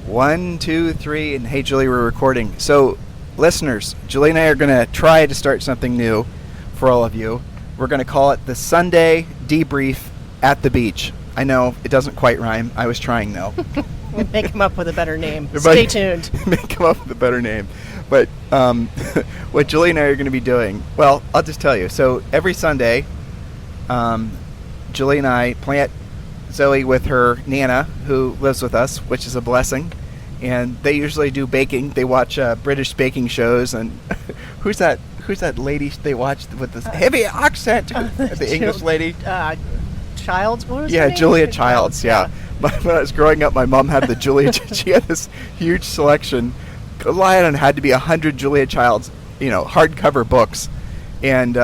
1, 2, 3, and hey, Julie, we're recording. So, listeners, Julie and I are going to try to start something new for all of you. We're going to call it the Sunday Debrief at the Beach. I know it doesn't quite rhyme. I was trying, though. We'll make him up with a better name. Stay tuned. Make him up with a better name. But what Julie and I are going to be doing, well, I'll just tell you. So, every Sunday, Julie and I plant Zoe with her Nana, who lives with us, which is a blessing. And they usually do baking. They watch British baking shows. And who's that lady they watch with this heavy accent? The English lady? Childs? What was her Yeah, name? Julia Childs, yeah. When I was growing up, my mom had the Julia. She had this huge selection. Lionel had to be 100 Julia Childs, hardcover books. And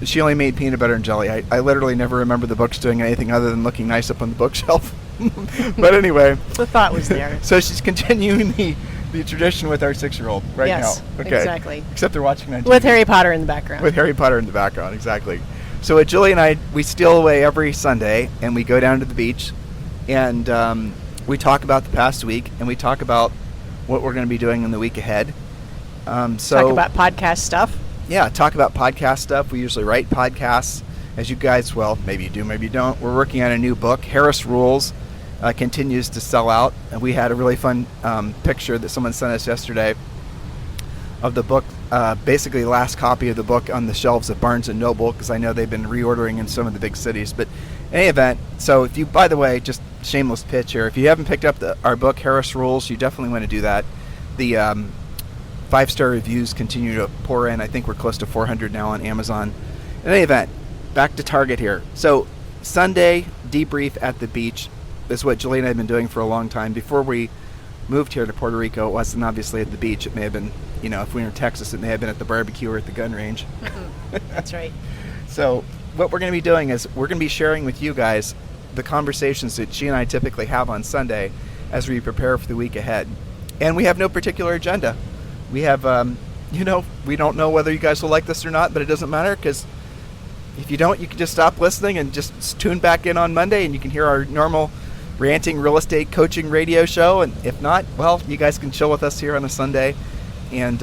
she only made peanut butter and jelly. I literally never remember the books doing anything other than looking nice up on the bookshelf. But anyway. The thought was there. So she's continuing the tradition with our 6-year-old right now. Yes, Okay. Exactly. Except they're watching on TV. With Harry Potter in the background. With Harry Potter in the background, exactly. So with Julie and I, we steal away every Sunday, and we go down to the beach, and we talk about the past week, and we talk about what we're going to be doing in the week ahead. Talk about podcast stuff. Yeah, talk about podcast stuff. We usually write podcasts. As you guys, well, maybe you do, maybe you don't. We're working on a new book. Harris Rules continues to sell out. And we had a really fun picture that someone sent us yesterday of the book, basically the last copy of the book on the shelves of Barnes & Noble, because I know they've been reordering in some of the big cities. But in any event, so if you, by the way, just shameless pitch here, if you haven't picked up our book, Harris Rules, you definitely want to do that. The 5-star reviews continue to pour in. I think we're close to 400 now on Amazon. In any event, back to Target here. So Sunday Debrief at the Beach is what Julie and I have been doing for a long time. Before we moved here to Puerto Rico, it wasn't obviously at the beach. It may have been, if we were in Texas, it may have been at the barbecue or at the gun range. That's right. So what we're going to be doing is we're going to be sharing with you guys the conversations that she and I typically have on Sunday as we prepare for the week ahead. And we have no particular agenda. We have, we don't know whether you guys will like this or not, but it doesn't matter, because if you don't, you can just stop listening and just tune back in on Monday, and you can hear our normal ranting real estate coaching radio show. And if not, well, you guys can chill with us here on a Sunday. And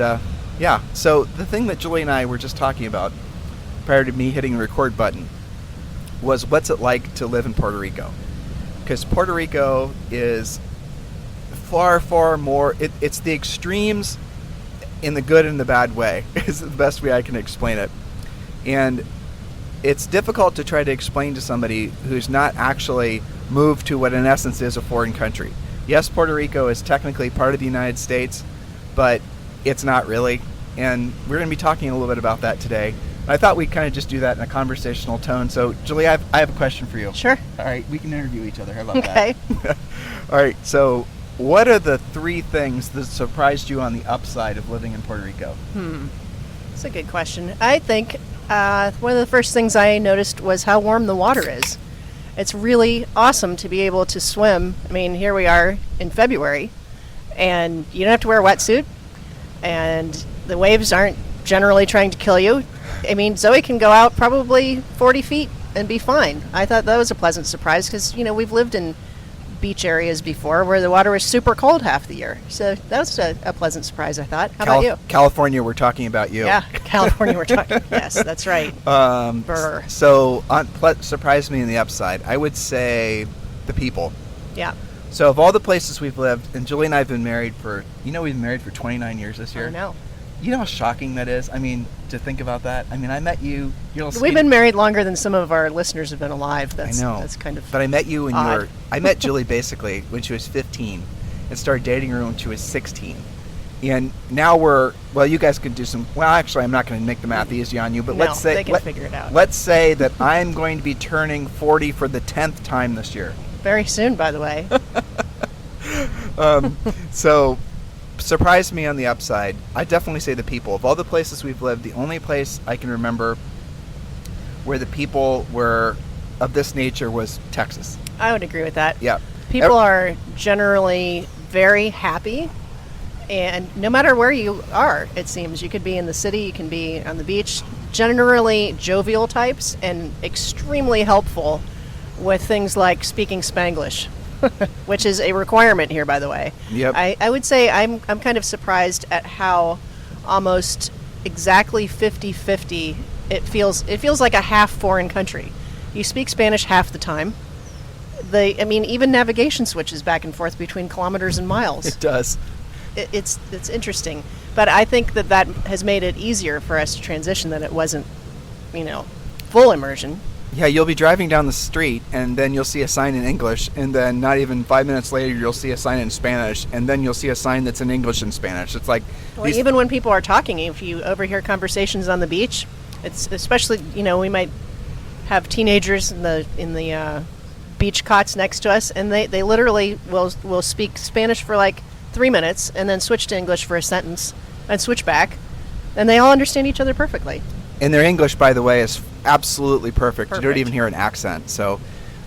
so the thing that Julie and I were just talking about prior to me hitting the record button was what's it like to live in Puerto Rico, because Puerto Rico is far, far more, it's the extremes in the good and the bad way is the best way I can explain it. And it's difficult to try to explain to somebody who's not actually moved to what in essence is a foreign country. Yes, Puerto Rico is technically part of the United States, but it's not really. And we're going to be talking a little bit about that today. I thought we'd kind of just do that in a conversational tone. So, Julie, I have a question for you. Sure. All right, we can interview each other. How about that? Okay. All right, so what are the 3 things that surprised you on the upside of living in Puerto Rico? That's a good question. I think one of the first things I noticed was how warm the water is. It's really awesome to be able to swim. I mean, here we are in February, and you don't have to wear a wetsuit, and the waves aren't generally trying to kill you. I mean, Zoe can go out probably 40 feet and be fine. I thought that was a pleasant surprise because, we've lived in beach areas before where the water was super cold half the year. So that was a pleasant surprise, I thought. How about you? California, we're talking about you. Yeah, California, we're talking. Yes, that's right. Brr. So surprised me in the upside. I would say the people. Yeah. So of all the places we've lived, and Julie and I have been married for, we've been married for 29 years this year. I know. You know how shocking that is? I mean, to think about that. I mean, I met you. We've been married longer than some of our listeners have been alive. I know. That's kind of. But I met you when odd. I met Julie basically when she was 15, and started dating her when she was 16. And now you guys can do some. Well, actually, I'm not going to make the math easy on you, but let's say they can figure it out. Let's say that I'm going to be turning 40 for the 10th time this year. Very soon, by the way. So. Surprised me on the upside. I definitely say the people. Of all the places we've lived, the only place I can remember where the people were of this nature was Texas. I would agree with that. Yeah. People are generally very happy, and no matter where you are, it seems. You could be in the city, you can be on the beach. Generally jovial types and extremely helpful with things like speaking Spanglish. which is a requirement here, by the way. Yep. I would say I'm kind of surprised at how almost exactly 50-50 it feels. It feels like a half foreign country. You speak Spanish half the time. Even navigation switches back and forth between kilometers and miles. It does. It's interesting, but I think that has made it easier for us to transition than it wasn't, full immersion. Yeah, you'll be driving down the street, and then you'll see a sign in English, and then not even 5 minutes later, you'll see a sign in Spanish, and then you'll see a sign that's in English and Spanish. It's like... even when people are talking, if you overhear conversations on the beach, it's especially, we might have teenagers in the beach cots next to us, and they literally will speak Spanish for like 3 minutes, and then switch to English for a sentence, and switch back, and they all understand each other perfectly. And their English, by the way, is absolutely perfect. You don't even hear an accent. So,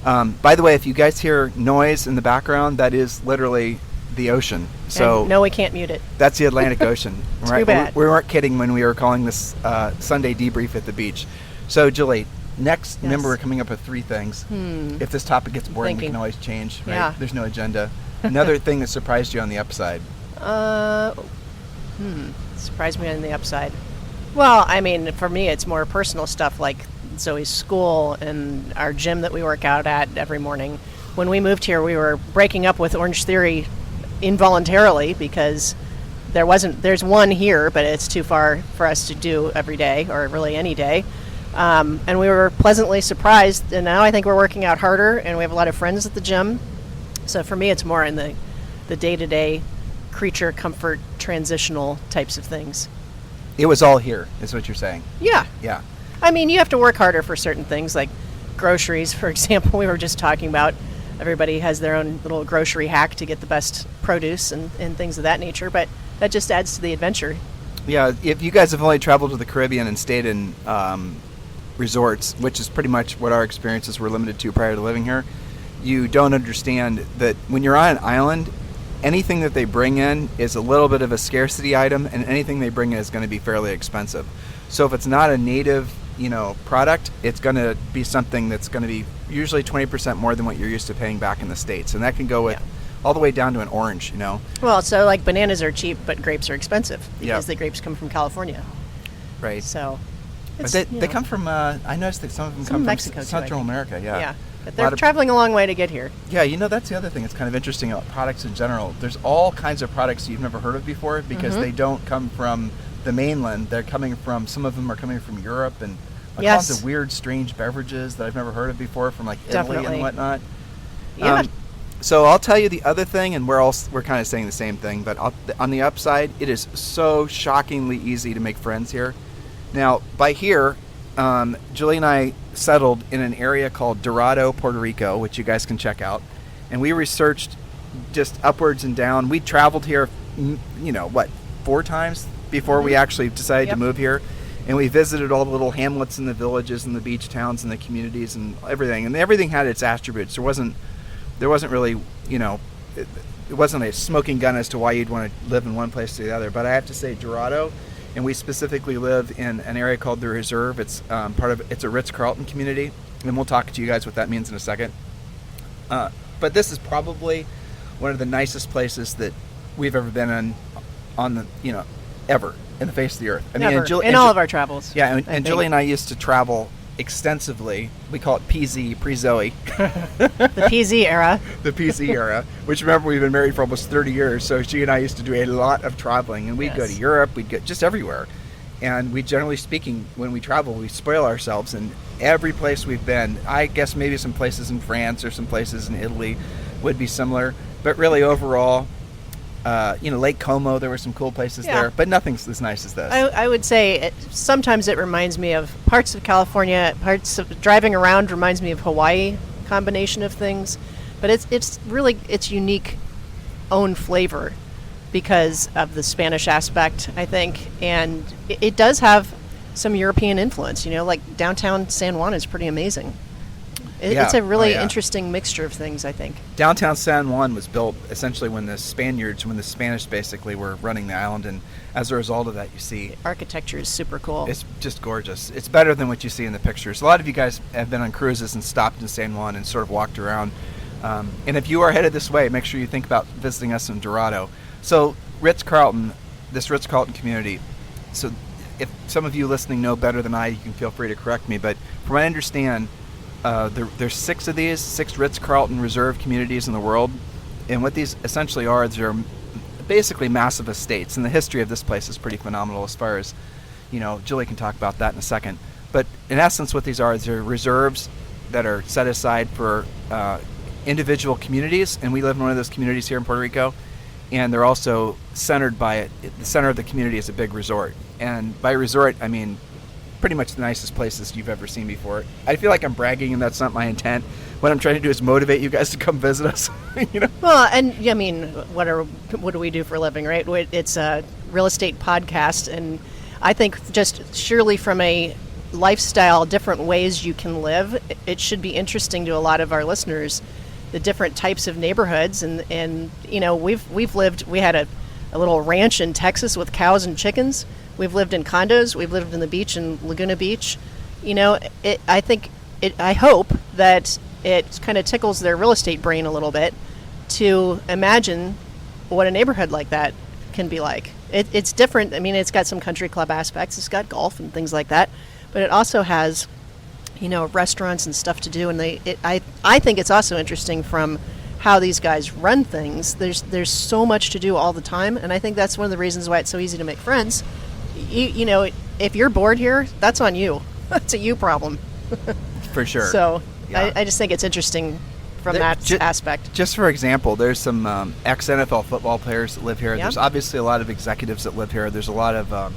by the way, if you guys hear noise in the background, that is literally the ocean. So and no, we can't mute it. That's the Atlantic Ocean. Right? Too bad. We weren't kidding when we were calling this Sunday debrief at the beach. So, Julie, next, yes. Remember, we're coming up with 3 things. If this topic gets boring, we can always change. Right? Yeah. There's no agenda. Another thing that surprised you on the upside. Surprised me on the upside. Well, for me, it's more personal stuff like Zoe's school and our gym that we work out at every morning. When we moved here, we were breaking up with Orange Theory involuntarily because there's one here, but it's too far for us to do every day or really any day. And we were pleasantly surprised, and now I think we're working out harder, and we have a lot of friends at the gym. So for me, it's more in the day-to-day creature comfort transitional types of things. It was all here, is what you're saying. Yeah. Yeah. You have to work harder for certain things, like groceries, for example. We were just talking about everybody has their own little grocery hack to get the best produce and things of that nature, but that just adds to the adventure. Yeah, if you guys have only traveled to the Caribbean and stayed in resorts, which is pretty much what our experiences were limited to prior to living here, you don't understand that when you're on an island, anything that they bring in is a little bit of a scarcity item, and anything they bring in is going to be fairly expensive. So if it's not a native, product, it's going to be something that's going to be usually 20% more than what you're used to paying back in the States. And that can go with all the way down to an orange, Well, so like bananas are cheap, but grapes are expensive because Yep. the grapes come from California. Right. So But they come from, I noticed that some of them come Mexico from too, Central America, Yeah. But they're traveling a long way to get here. Yeah, that's the other thing that's kind of interesting about products in general. There's all kinds of products you've never heard of before because they don't come from the mainland. Some of them are coming from Europe, and all kinds of weird, strange beverages that I've never heard of before from like Italy and whatnot. Yeah. So I'll tell you the other thing, and we're kind of saying the same thing, but on the upside, it is so shockingly easy to make friends here. Now, by here, Julie and I settled in an area called Dorado, Puerto Rico, which you guys can check out. And we researched just upwards and down. We traveled here, 4 times before we actually decided to move here. And we visited all the little hamlets and the villages and the beach towns and the communities and everything. And everything had its attributes. There wasn't really, it wasn't a smoking gun as to why you'd want to live in one place or the other. But I have to say, Dorado, and we specifically live in an area called the Reserve. It's it's a Ritz-Carlton community, and we'll talk to you guys what that means in a second. But this is probably one of the nicest places that we've ever been ever in the face of the earth. In all of our travels. Yeah, and Julie and I used to travel extensively. We call it PZ, pre-Zoe. The PZ era. The PZ era, which remember we've been married for almost 30 years, so she and I used to do a lot of traveling, and we'd go to Europe, we'd go just everywhere. And we, generally speaking, when we travel, we spoil ourselves, and every place we've been, I guess maybe some places in France or some places in Italy would be similar, but really overall, Lake Como, there were some cool places there, but nothing's as nice as this. I would say sometimes it reminds me of parts of California, parts of driving around reminds me of Hawaii, combination of things, but it's really its unique own flavor because of the Spanish aspect, I think, and it does have some European influence, like downtown San Juan is pretty amazing. It's a really interesting mixture of things, I think. Downtown San Juan was built essentially when the Spanish basically were running the island, and as a result of that, you see... The architecture is super cool. It's just gorgeous. It's better than what you see in the pictures. A lot of you guys have been on cruises and stopped in San Juan and sort of walked around. And if you are headed this way, make sure you think about visiting us in Dorado. So Ritz-Carlton, this Ritz-Carlton community, so if some of you listening know better than I, you can feel free to correct me, but from what I understand, there's 6 of these, 6 Ritz-Carlton reserve communities in the world, and what these essentially are, they're basically massive estates, and the history of this place is pretty phenomenal as far as, Julie can talk about that in a second. But in essence, what these are is they're reserves that are set aside for individual communities, and we live in one of those communities here in Puerto Rico, and they're also centered by it. The center of the community is a big resort, and by resort, I mean pretty much the nicest places you've ever seen before. I feel like I'm bragging, and that's not my intent. What I'm trying to do is motivate you guys to come visit us. Well, and I mean, what do we do for a living, right? It's a real estate podcast, and I think just surely from a lifestyle, different ways you can live, it should be interesting to a lot of our listeners, the different types of neighborhoods, and we had a little ranch in Texas with cows and chickens. We've lived in condos. We've lived in the beach in Laguna Beach. I hope that it kind of tickles their real estate brain a little bit to imagine what a neighborhood like that can be like. It's different. I mean, it's got some country club aspects. It's got golf and things like that, but it also has, restaurants and stuff to do. And I think it's also interesting from how these guys run things. There's so much to do all the time, and I think that's one of the reasons why it's so easy to make friends. If you're bored here, that's on you. That's a you problem. For sure. So Yeah. I just think it's interesting from that aspect. Just for example, there's some ex-NFL football players that live here. Yep. There's obviously a lot of executives that live here. There's a lot of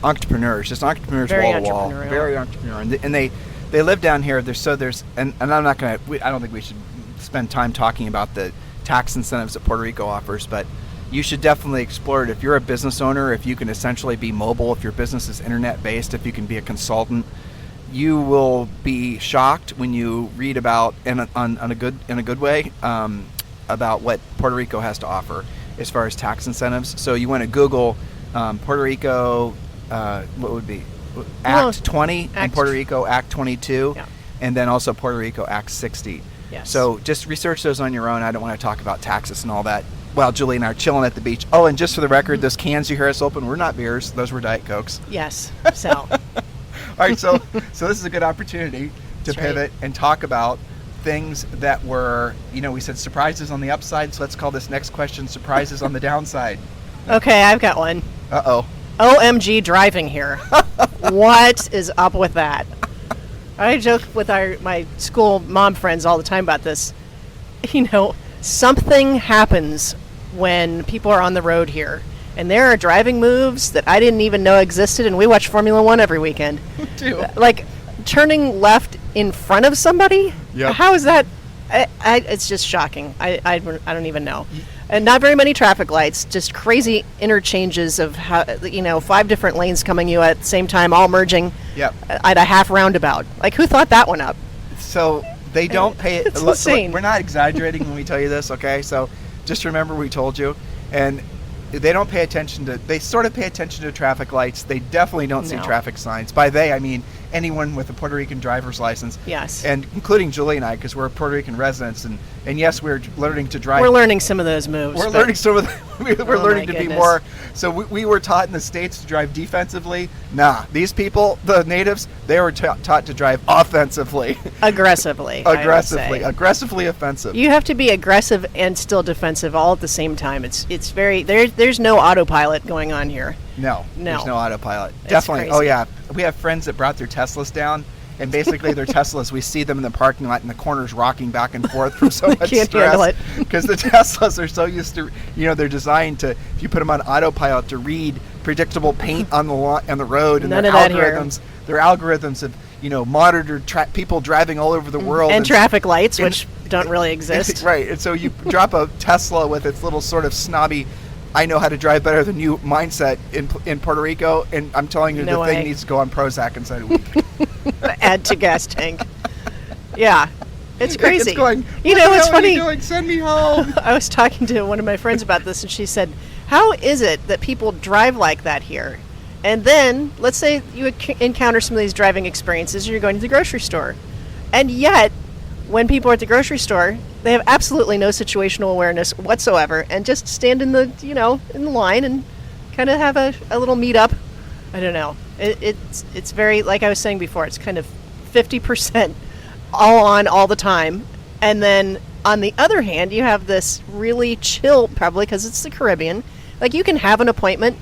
entrepreneurs, just entrepreneurs Very wall to wall. entrepreneurial. Very entrepreneurial. And they live down here. And I'm not going to, I don't think we should spend time talking about the tax incentives that Puerto Rico offers, but you should definitely explore it. If you're a business owner, if you can essentially be mobile, if your business is internet-based, if you can be a consultant, you will be shocked when you read about, in a good way, about what Puerto Rico has to offer as far as tax incentives. So you want to Google Puerto Rico, what would be Act 20 in Puerto Rico, Act 22, Yeah. and then also Puerto Rico Act 60. Yes. So just research those on your own. I don't want to talk about taxes and all that while Julie and I are chilling at the beach. Oh, and just for the record, those cans you hear us open were not beers; those were Diet Cokes. Yes. So. All right, so this is a good opportunity to That's right. pivot and talk about things that were, we said surprises on the upside, so let's call this next question surprises on the downside. Okay, I've got one. Uh-oh. OMG driving here. What is up with that? I joke with my school mom friends all the time about this. Something happens when people are on the road here. And there are driving moves that I didn't even know existed, and we watch Formula One every weekend. Too. Like turning left in front of somebody? Yep. How is that? It's just shocking. I don't even know. And not very many traffic lights, just crazy interchanges of 5 different lanes coming you at the same time, all merging Yep. at a half roundabout. Like, who thought that one up? So they don't pay it. It's insane. We're not exaggerating when we tell you this, okay? So just remember we told you. And they don't pay attention to, they sort of pay attention to traffic lights. They definitely don't see No. traffic signs. By they, I mean anyone with a Puerto Rican driver's license. Yes. And including Julie and I, because we're Puerto Rican residents. And yes, we're learning to drive. We're learning some of those moves. We're but- learning some of we're Oh learning my to be goodness. more. So we were taught in the States to drive defensively. Nah, these people, the natives, they were taught to drive offensively. aggressively. I would say. Aggressively offensive. You have to be aggressive and still defensive all at the same time. It's very there's no autopilot going on here. No, No. there's no autopilot. It's Definitely. Oh crazy. yeah, we have friends that brought their Teslas down, and basically their Teslas, we see them in the parking lot in the corners rocking back and forth from so much Can't handle stress. it. Because the Teslas are so used to, they're designed to, if you put them on autopilot, to read predictable paint on the road, and None their of that here. algorithms. Their algorithms have monitored people driving all over the world And traffic lights, and- which don't really exist. Right, and so you drop a Tesla with its little sort of snobby, I know how to drive better than you mindset in Puerto Rico, and I'm telling you, No the thing way. needs to go on Prozac inside a week. Add to gas tank. Yeah. It's crazy. It's going, You what know, the it's hell are you funny. doing? Send me home. I was talking to one of my friends about this, and she said, how is it that people drive like that here? And then, let's say you encounter some of these driving experiences, and you're going to the grocery store. And yet, when people are at the grocery store, they have absolutely no situational awareness whatsoever, and just stand in the in the line and kind of have a little meetup. I don't know. It's very, like I was saying before, it's kind of 50% all on all the time, and then on the other hand, you have this really chill, probably because it's the Caribbean. Like, you can have an appointment,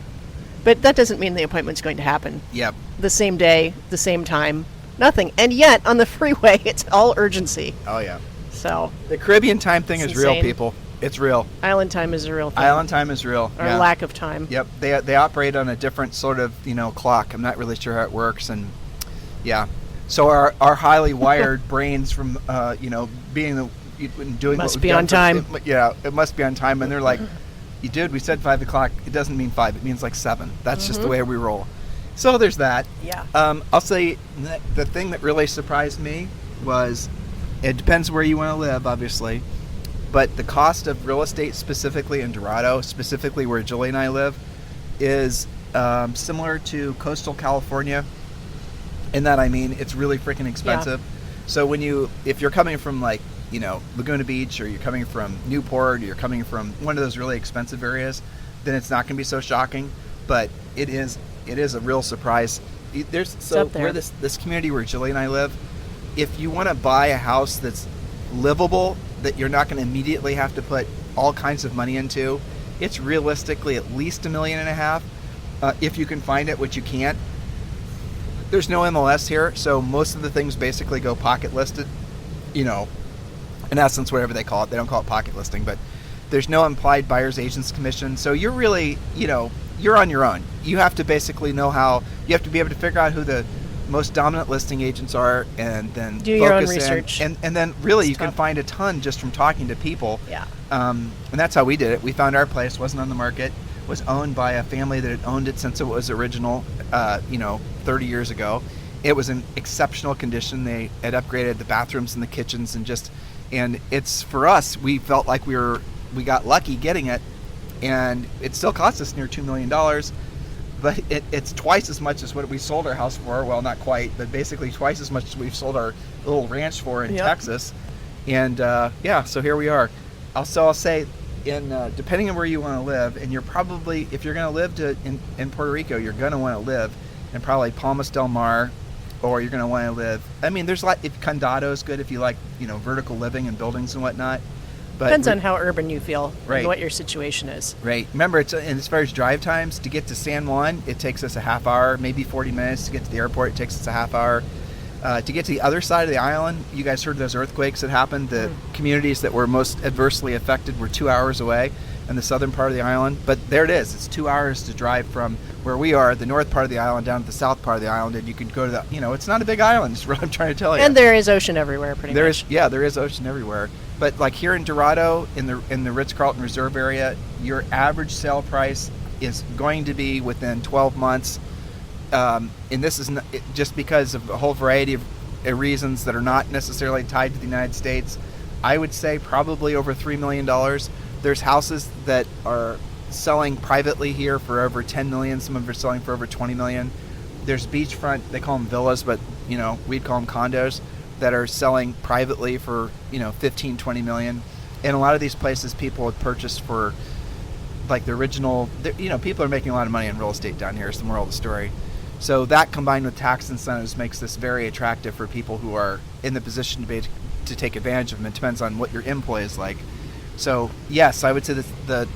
but that doesn't mean the appointment's going to happen. Yep. The same day, the same time, nothing. And yet, on the freeway, it's all urgency. Oh, yeah. So the Caribbean time thing is real, people. It's real. Island time is a real thing. Island time is real. Or lack of time. Yep. They operate on a different sort of, clock. I'm not really sure how it works. And, yeah. So our highly wired brains from, being doing must be on time. It must be on time. And they're like, dude, we said 5 o'clock. It doesn't mean 5. It means like 7. That's just the way we roll. So there's that. Yeah. I'll say the thing that really surprised me was, it depends where you want to live, obviously, but the cost of real estate specifically in Dorado, specifically where Julie and I live, is similar to coastal California. In that, I mean, it's really freaking expensive. Yeah. So if you're coming from Laguna Beach, or you're coming from Newport, or you're coming from one of those really expensive areas, then it's not going to be so shocking. But it is a real surprise. Where this community where Julie and I live, if you want to buy a house that's livable, that you're not going to immediately have to put all kinds of money into, it's realistically at least $1.5 million, if you can find it, which you can't. There's no MLS here, so most of the things basically go pocket listed. In essence, whatever they call it. They don't call it pocket listing, but there's no implied buyer's agent's commission. So you're really, you're on your own. You have to basically you have to be able to figure out who the most dominant listing agents are, and then do your own research. And then really you can find a ton just from talking to people. Yeah. And that's how we did it. We found our place, wasn't on the market, was owned by a family that had owned it since it was original, 30 years ago. It was in exceptional condition. They had upgraded the bathrooms and the kitchens, and it's, for us, we felt like we got lucky getting it, and it still cost us near $2 million, but it's twice as much as what we sold our house for. Well, not quite, but basically twice as much as we've sold our little ranch for in Texas. And so here we are. I'll say, depending on where you want to live, and you're probably, if you're going to live in Puerto Rico, you're going to want to live in probably Palmas del Mar, or you're going to want to live, there's a lot, if Condado is good if you like, vertical living and buildings and whatnot. But depends on how urban you feel, right, and what your situation is. Right. Remember, and as far as drive times, to get to San Juan, it takes us a half hour, maybe 40 minutes. To get to the airport, it takes us a half hour. To get to the other side of the island, you guys heard those earthquakes that happened. The communities that were most adversely affected were 2 hours away in the southern part of the island. But there it is. It's 2 hours to drive from where we are, the north part of the island, down to the south part of the island, and you can go to it's not a big island, is what I'm trying to tell you. And there is ocean everywhere, pretty much. There is ocean everywhere. But like here in Dorado, in the Ritz-Carlton Reserve area, your average sale price is going to be within 12 months. And this is just because of a whole variety of reasons that are not necessarily tied to the United States. I would say probably over $3 million. There's houses that are selling privately here for over $10 million. Some of them are selling for over $20 million. There's beachfront, they call them villas, but we'd call them condos, that are selling privately for 15, 20 million. And a lot of these places people had purchased for like the original, people are making a lot of money in real estate down here, is the moral of the story. So that combined with tax incentives makes this very attractive for people who are in the position to take advantage of them. It depends on what your employ is like. So yes, I would say that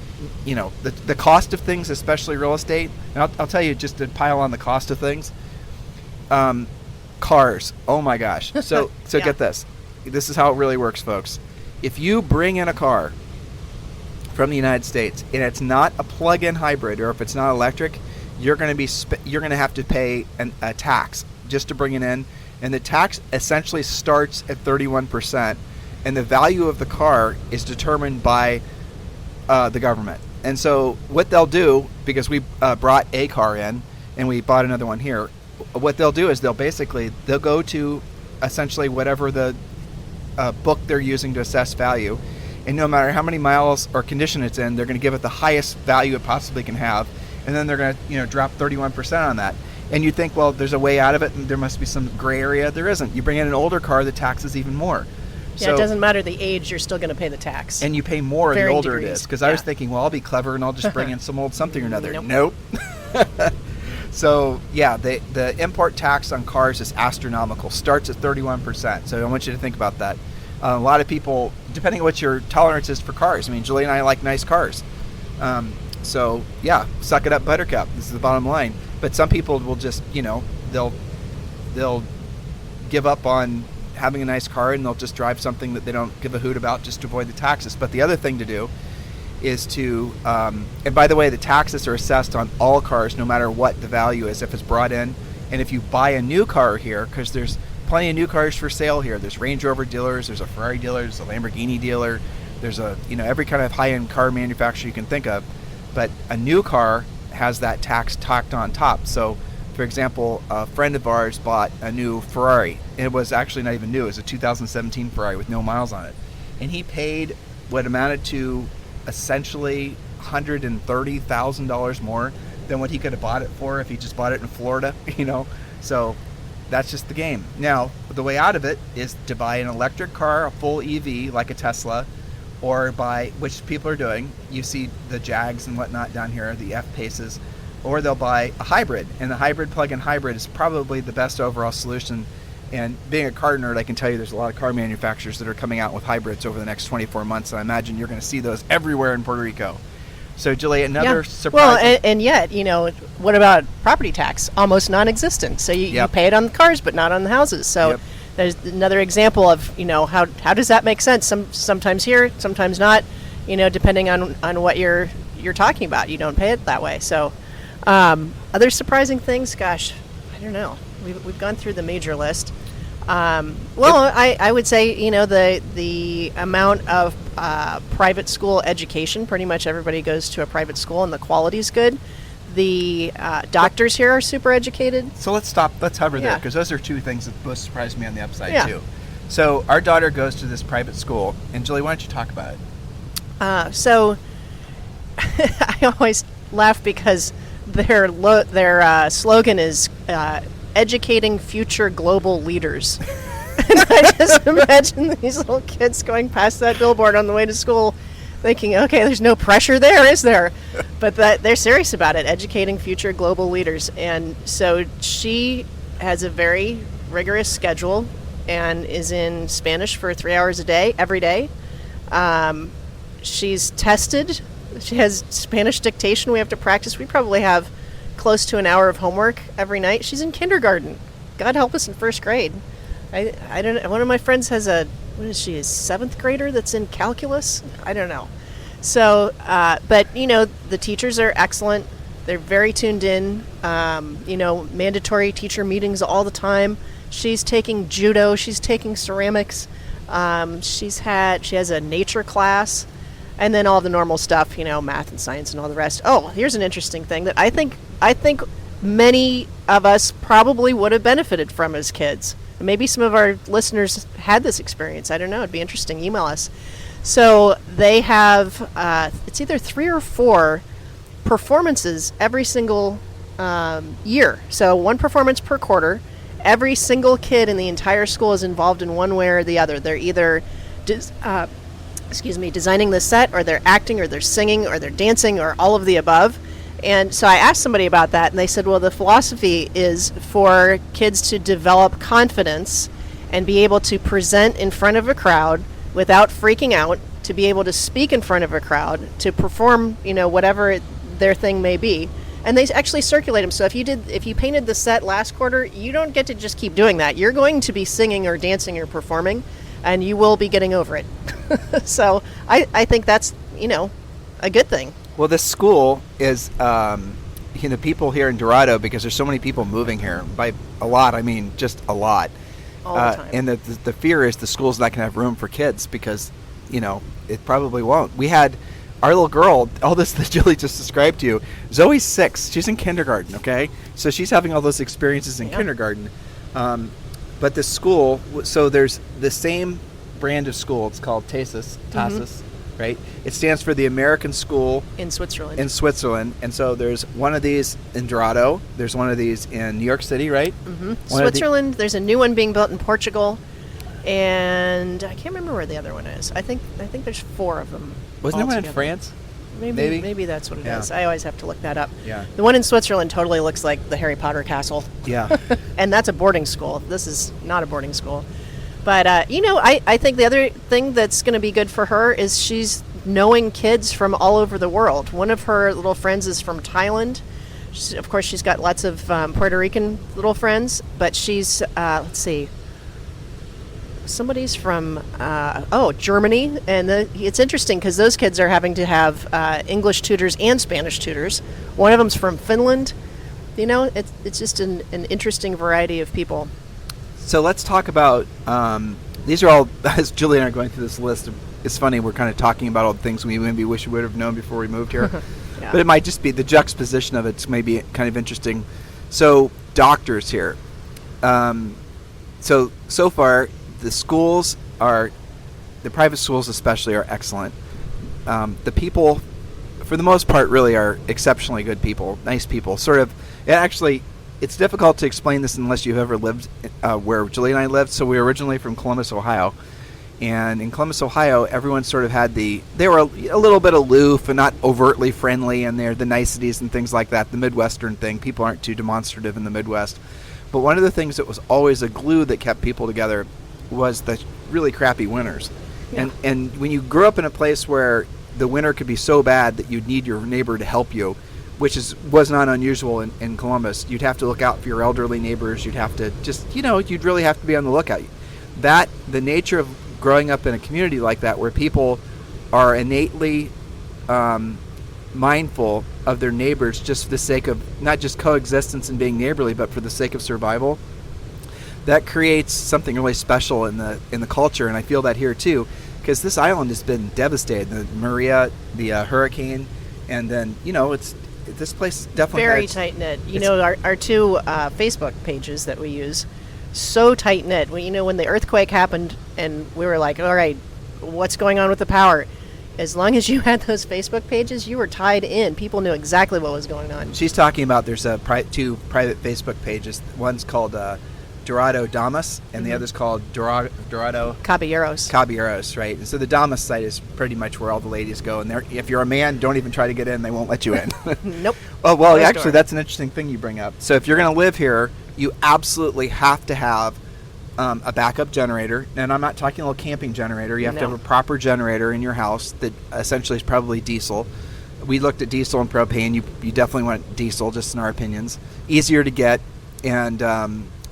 the cost of things, especially real estate, and I'll tell you, just to pile on the cost of things, cars. Oh my gosh. So yeah. Get this. This is how it really works, folks. If you bring in a car from the United States and it's not a plug-in hybrid, or if it's not electric, you're going to have to pay a tax just to bring it in, and the tax essentially starts at 31%, and the value of the car is determined by the government. And so what they'll do, because we brought a car in and we bought another one here, what they'll do is they'll go to essentially whatever the book they're using to assess value, and no matter how many miles or condition it's in, they're going to give it the highest value it possibly can have, and then they're going to drop 31% on that. And you think, well, there's a way out of it and there must be some gray area. There isn't. You bring in an older car, the tax is even more. Yeah, So, it doesn't matter the age, you're still going to pay the tax. and you pay more the Varying older it degrees. is. Because I was Yeah. thinking, well, I'll be clever and I'll just bring in some old something or another. Nope. So, yeah, the import tax on cars is astronomical. Starts at 31%. So I want you to think about that. A lot of people, depending on what your tolerance is for cars. I mean, Julie and I like nice cars. So, yeah, suck it up, Buttercup. This is the bottom line. But some people will just, they'll give up on having a nice car and they'll just drive something that they don't give a hoot about just to avoid the taxes. But the other thing to do is to, and by the way, the taxes are assessed on all cars no matter what the value is if it's brought in. And if you buy a new car here, because there's plenty of new cars for sale here. There's Range Rover dealers, there's a Ferrari dealer, there's a Lamborghini dealer, there's a, every kind of high-end car manufacturer you can think of. But a new car has that tax tacked on top. So, for example, a friend of ours bought a new Ferrari. It was actually not even new. It was a 2017 Ferrari with no miles on it. And he paid what amounted to essentially $130,000 more than what he could have bought it for if he just bought it in Florida, So that's just the game. Now, the way out of it is to buy an electric car, a full EV like a Tesla, or buy, which people are doing. You see the Jags and whatnot down here, the F-Paces, or they'll buy a hybrid. And the hybrid plug-in hybrid is probably the best overall solution. And being a car nerd, I can tell you there's a lot of car manufacturers that are coming out with hybrids over the next 24 months. And I imagine you're going to see those everywhere in Puerto Rico. So, Julie, another surprise. Well, and yet, what about property tax? Almost non-existent. So you pay it on the cars, but not on the houses. So there's another example of, how does that make sense? Sometimes here, sometimes not, depending on what you're talking about. You don't pay it that way. So other surprising things, gosh, I don't know. We've gone through the major list. I would say, the amount of private school education, pretty much everybody goes to a private school and the quality's good. The doctors here are super educated. So let's hover there, because those are two things that both surprised me on the upside too. So our daughter goes to this private school, and Julie, why don't you talk about it? So I always laugh because their slogan is educating future global leaders. And I just imagine these little kids going past that billboard on the way to school thinking, okay, there's no pressure there, is there? But they're serious about it, educating future global leaders. And so she has a very rigorous schedule and is in Spanish for 3 hours a day, every day. She's tested. She has Spanish dictation we have to practice. We probably have close to an hour of homework every night. She's in kindergarten. God help us, in first grade. I don't know. One of my friends has a seventh grader that's in calculus? I don't know. So, but, the teachers are excellent. They're very tuned in. Mandatory teacher meetings all the time. She's taking judo. She's taking ceramics. She has a nature class. And then all the normal stuff, math and science and all the rest. Oh, here's an interesting thing that I think many of us probably would have benefited from as kids. Maybe some of our listeners had this experience. I don't know. It'd be interesting. Email us. So they have, it's either 3 or 4 performances every single year. So 1 performance per quarter. Every single kid in the entire school is involved in one way or the other. They're either designing the set, or they're acting, or they're singing, or they're dancing, or all of the above. And so I asked somebody about that, and they said, well, the philosophy is for kids to develop confidence and be able to present in front of a crowd without freaking out, to be able to speak in front of a crowd, to perform, whatever their thing may be. And they actually circulate them. So if you painted the set last quarter, you don't get to just keep doing that. You're going to be singing or dancing or performing, and you will be getting over it. So I think that's, a good thing. Well, this school is, people here in Dorado, because there's so many people moving here. By a lot, I mean just a lot. All the time. And the fear is the school's not going to have room for kids because, it probably won't. We had our little girl, all this that Julie just described to you. Zoe's 6. She's in kindergarten, okay? So she's having all those experiences in kindergarten. But the school, so there's the same brand of school. It's called TASIS, right? It stands for the American School In Switzerland. And so there's one of these in Dorado. There's one of these in New York City, right? Switzerland. There's a new one being built in Portugal. And I can't remember where the other one is. I think there's 4 of them. Wasn't there one in altogether. France? Maybe that's what it is. Yeah. I always have to look that up. Yeah. The one in Switzerland totally looks like the Harry Potter castle. Yeah. And that's a boarding school. This is not a boarding school. But, I think the other thing that's going to be good for her is she's knowing kids from all over the world. One of her little friends is from Thailand. Of course, she's got lots of Puerto Rican little friends. But she's, let's see, somebody's from, Germany. And it's interesting because those kids are having to have English tutors and Spanish tutors. One of them's from Finland. It's just an interesting variety of people. So let's talk about, these are all, as Julie and I are going through this list, it's funny, we're kind of talking about all the things we maybe wish we would have known before we moved here. Yeah. But it might just be the juxtaposition of it's maybe kind of interesting. So doctors here. So far, the schools the private schools especially are excellent. The people, for the most part, really are exceptionally good people, nice people. It's difficult to explain this unless you've ever lived where Julie and I lived. So we were originally from Columbus, Ohio. And in Columbus, Ohio, everyone sort of had they were a little bit aloof and not overtly friendly, and they're the niceties and things like that, the Midwestern thing. People aren't too demonstrative in the Midwest. But one of the things that was always a glue that kept people together was the really crappy winters. Yeah. And when you grew up in a place where the winter could be so bad that you'd need your neighbor to help you, which was not unusual in Columbus, you'd have to look out for your elderly neighbors. You'd have to you'd really have to be on the lookout. The nature of growing up in a community like that, where people are innately mindful of their neighbors just for the sake of not just coexistence and being neighborly, but for the sake of survival, that creates something really special in the culture. And I feel that here too, because this island has been devastated. The Maria, the hurricane, and then this place definitely very tight knit. Our 2 Facebook pages that we use, so tight knit. When the earthquake happened, and we were like, all right, what's going on with the power? As long as you had those Facebook pages, you were tied in. People knew exactly what was going on. She's talking about there's 2 private Facebook pages. One's called Dorado Damas, and the other's called Dorado Caballeros, right? And so the Damas site is pretty much where all the ladies go. And if you're a man, don't even try to get in; they won't let you in. Nope. Oh well, Closed actually, door. that's an interesting thing you bring up. So if you're going to live here, you absolutely have to have a backup generator. And I'm not talking a little camping generator. You have to No. have a proper generator in your house that essentially is probably diesel. We looked at diesel and propane. You definitely want diesel, just in our opinions. Easier to get, and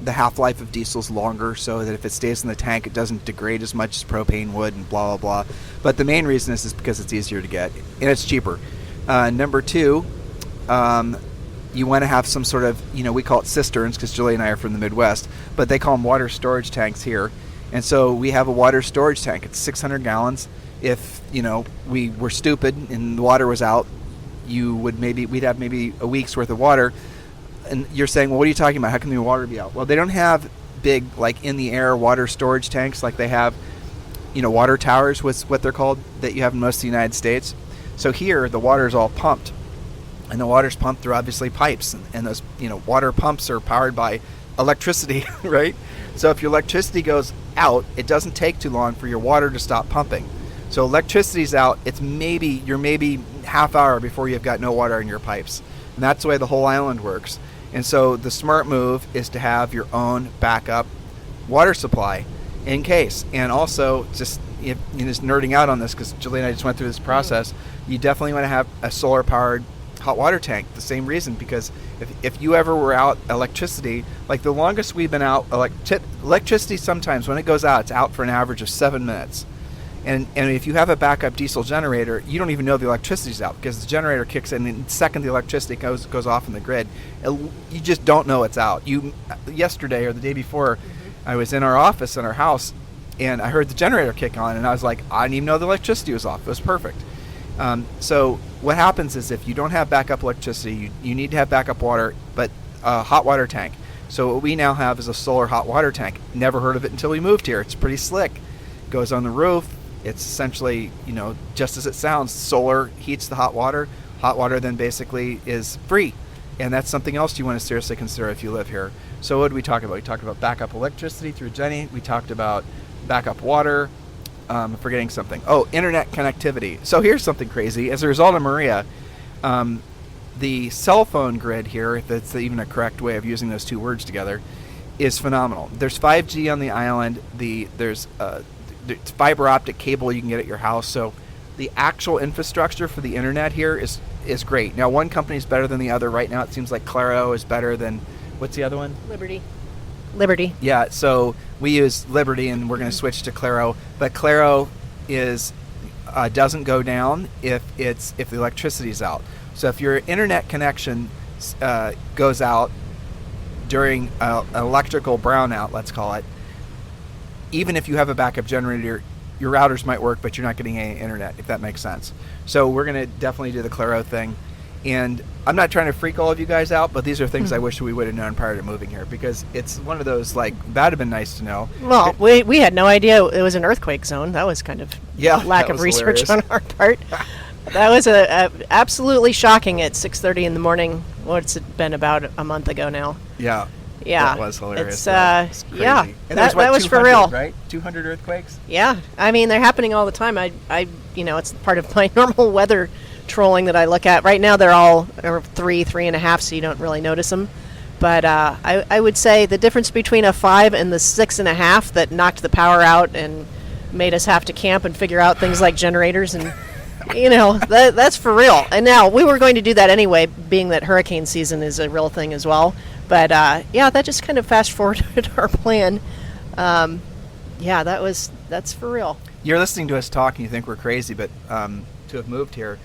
the half-life of diesel is longer, so that if it stays in the tank, it doesn't degrade as much as propane would, and blah, blah, blah. But the main reason is because it's easier to get, and it's cheaper. Number 2, you want to have some sort of, we call it cisterns, because Julie and I are from the Midwest, but they call them water storage tanks here. And so we have a water storage tank. It's 600 gallons. If, we were stupid and the water was out, we'd have maybe a week's worth of water. And you're saying, well, what are you talking about? How can the water be out? Well, they don't have big, like, in-the-air water storage tanks like they have, water towers was what they're called, that you have in most of the United States. So here, the water is all pumped. And the water's pumped through, obviously, pipes. And those, water pumps are powered by electricity, right? So if your electricity goes out, it doesn't take too long for your water to stop pumping. So electricity's out, you're maybe half hour before you've got no water in your pipes. And that's the way the whole island works. And so the smart move is to have your own backup water supply in case. And also, just nerding out on this, because Julie and I just went through this process, you definitely want to have a solar-powered hot water tank. The same reason, because if you ever were out electricity, like the longest we've been out, electricity sometimes, when it goes out, it's out for an average of 7 minutes. And if you have a backup diesel generator, you don't even know the electricity's out, because the generator kicks in, and the second the electricity goes off in the grid, you just don't know it's out. Yesterday or the day before, I was in our office in our house, and I heard the generator kick on, and I was like, I didn't even know the electricity was off. It was perfect. So what happens is, if you don't have backup electricity, you need to have backup water, but a hot water tank. So what we now have is a solar hot water tank. Never heard of it until we moved here. It's pretty slick. Goes on the roof. It's essentially, just as it sounds, solar heats the hot water. Hot water then basically is free. And that's something else you want to seriously consider if you live here. So what did we talk about? We talked about backup electricity through Jenny. We talked about backup water. I'm forgetting something. Oh, internet connectivity. So here's something crazy. As a result of Maria, the cell phone grid here, if that's even a correct way of using those two words together, is phenomenal. There's 5G on the island. There's fiber optic cable you can get at your house. So the actual infrastructure for the internet here is great. Now, one company is better than the other. Right now, it seems like Claro is better than, what's the other one? Liberty. Yeah, so we use Liberty, and we're going to switch to Claro. But Claro doesn't go down if the electricity's out. So if your internet connection goes out during an electrical brownout, let's call it, even if you have a backup generator, your routers might work, but you're not getting any internet, if that makes sense. So we're going to definitely do the Claro thing. And I'm not trying to freak all of you guys out, but these are things I wish we would have known prior to moving here, because it's one of those, like, that would have been nice to know. Well, we had no idea it was an earthquake zone. That was kind of lack of research hilarious. on our part. That was absolutely shocking at 6:30 in the morning. What's it been, about a month ago now? Yeah. Yeah. That was hilarious. It's crazy. yeah. And That was for real. Right? 200 earthquakes? Yeah. I mean, they're happening all the time. I it's part of my normal weather trolling that I look at. Right now they're all 3.5, so you don't really notice them. But I would say the difference between a 5 and the 6.5 that knocked the power out and made us have to camp and figure out things like generators and that's for real. And now we were going to do that anyway, being that hurricane season is a real thing as well. But that just kind of fast forwarded our plan. That's for real. You're listening to us talk and you think we're crazy, but to have moved here,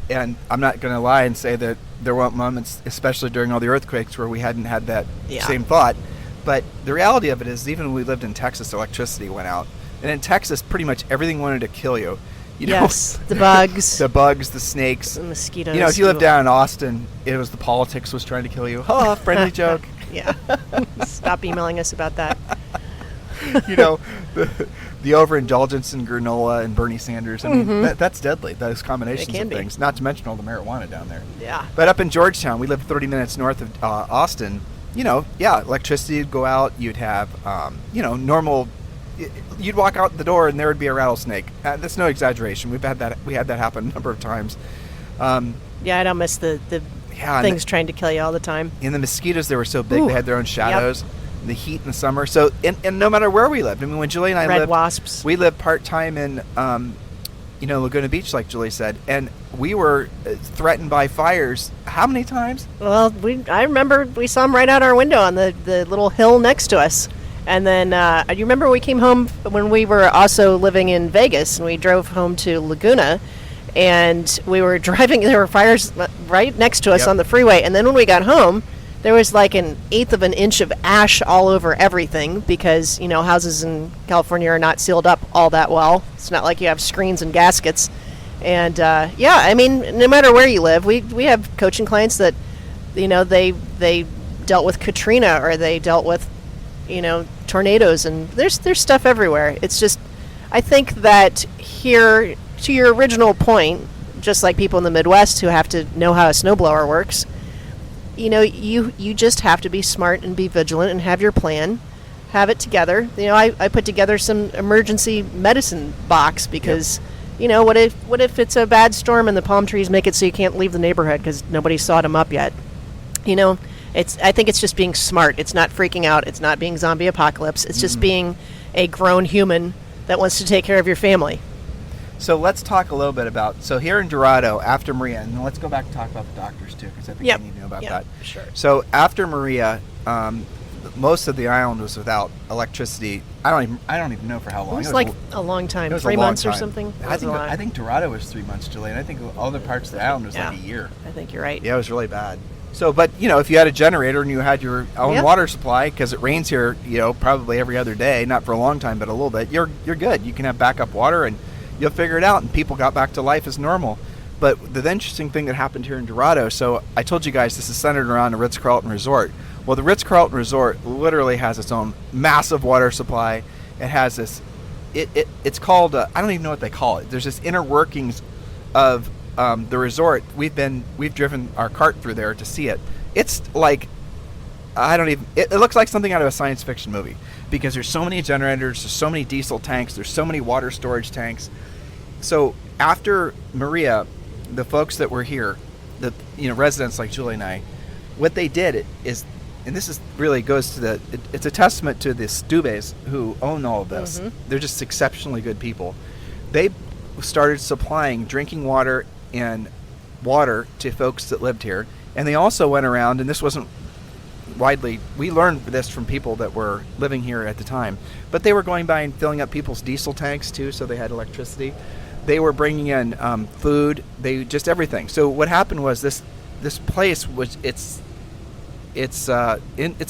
and I'm not going to lie and say that there weren't moments, especially during all the earthquakes, where we hadn't had that same thought. But the reality of it is, even when we lived in Texas, electricity went out. And in Texas, pretty much everything wanted to kill you. Yes, the bugs. The bugs, the snakes. The mosquitoes. If you lived down in Austin, it was the politics was trying to kill you. Oh, friendly joke. Yeah. Stop emailing us about that. The overindulgence in granola and Bernie Sanders. I mean, that's deadly, those combinations of be. things. Not to mention all the marijuana down there. Yeah. But up in Georgetown, we lived 30 minutes north of Austin. Electricity would go out. You'd have, normal. You'd walk out the door and there would be a rattlesnake. That's no exaggeration. We had that happen a number of times. I don't miss the things trying to kill you all the time. And the mosquitoes, they were so big, they had their own shadows. Yep. The heat in the summer. So, and no matter where we lived, I mean, when Julie and I lived, wasps. We lived part-time in, Laguna Beach, like Julie said, and we were threatened by fires. How many times? Well, I remember we saw them right out our window on the little hill next to us. And then, you remember we came home when we were also living in Vegas, and we drove home to Laguna, and we were driving, there were fires right next to us on the freeway, and then when we got home, there was like 1/8 of an inch of ash all over everything because, houses in California are not sealed up all that well. It's not like you have screens and gaskets. And, I mean, no matter where you live, we have coaching clients that, they dealt with Katrina or they dealt with, tornadoes, and there's stuff everywhere. It's just, I think that here, to your original point, just like people in the Midwest who have to know how a snowblower works, you just have to be smart and be vigilant and have your plan, have it together. I put together some emergency medicine box because, what if it's a bad storm and the palm trees make it so you can't leave the neighborhood because nobody sawed them up yet? I think it's just being smart. It's not freaking out. It's not being zombie apocalypse. It's just being a grown human that wants to take care of your family. So let's talk a little bit about, here in Dorado, after Maria, and let's go back and talk about the doctors too, because I think we need to know about that. Sure. So after Maria, most of the island was without electricity. I don't even know for how long. It was like a long time, it was 3 a long months or time. something. I think Dorado was 3 months, Julie, and I think other parts of the island was like a year. I think you're right. Yeah, it was really bad. So, but if you had a generator and you had your own water supply, because it rains here, probably every other day, not for a long time, but a little bit, you're good. You can have backup water and you'll figure it out. And people got back to life as normal. But the interesting thing that happened here in Dorado, so I told you guys this is centered around the Ritz-Carlton Resort. Well, the Ritz-Carlton Resort literally has its own massive water supply. It has this, it's called, I don't even know what they call it. There's this inner workings of the resort. We've driven our cart through there to see it. It's like I don't even. It looks like something out of a science fiction movie because there's so many generators, there's so many diesel tanks, there's so many water storage tanks. So after Maria, the folks that were here, the residents like Julie and I, what they did is, and this is really goes to it's a testament to the Stubes who own all of this. Mm-hmm. They're just exceptionally good people. They started supplying drinking water and water to folks that lived here, and they also went around, and this wasn't widely, we learned this from people that were living here at the time, but they were going by and filling up people's diesel tanks too, so they had electricity. They were bringing in food, they just everything. So what happened was this place was it's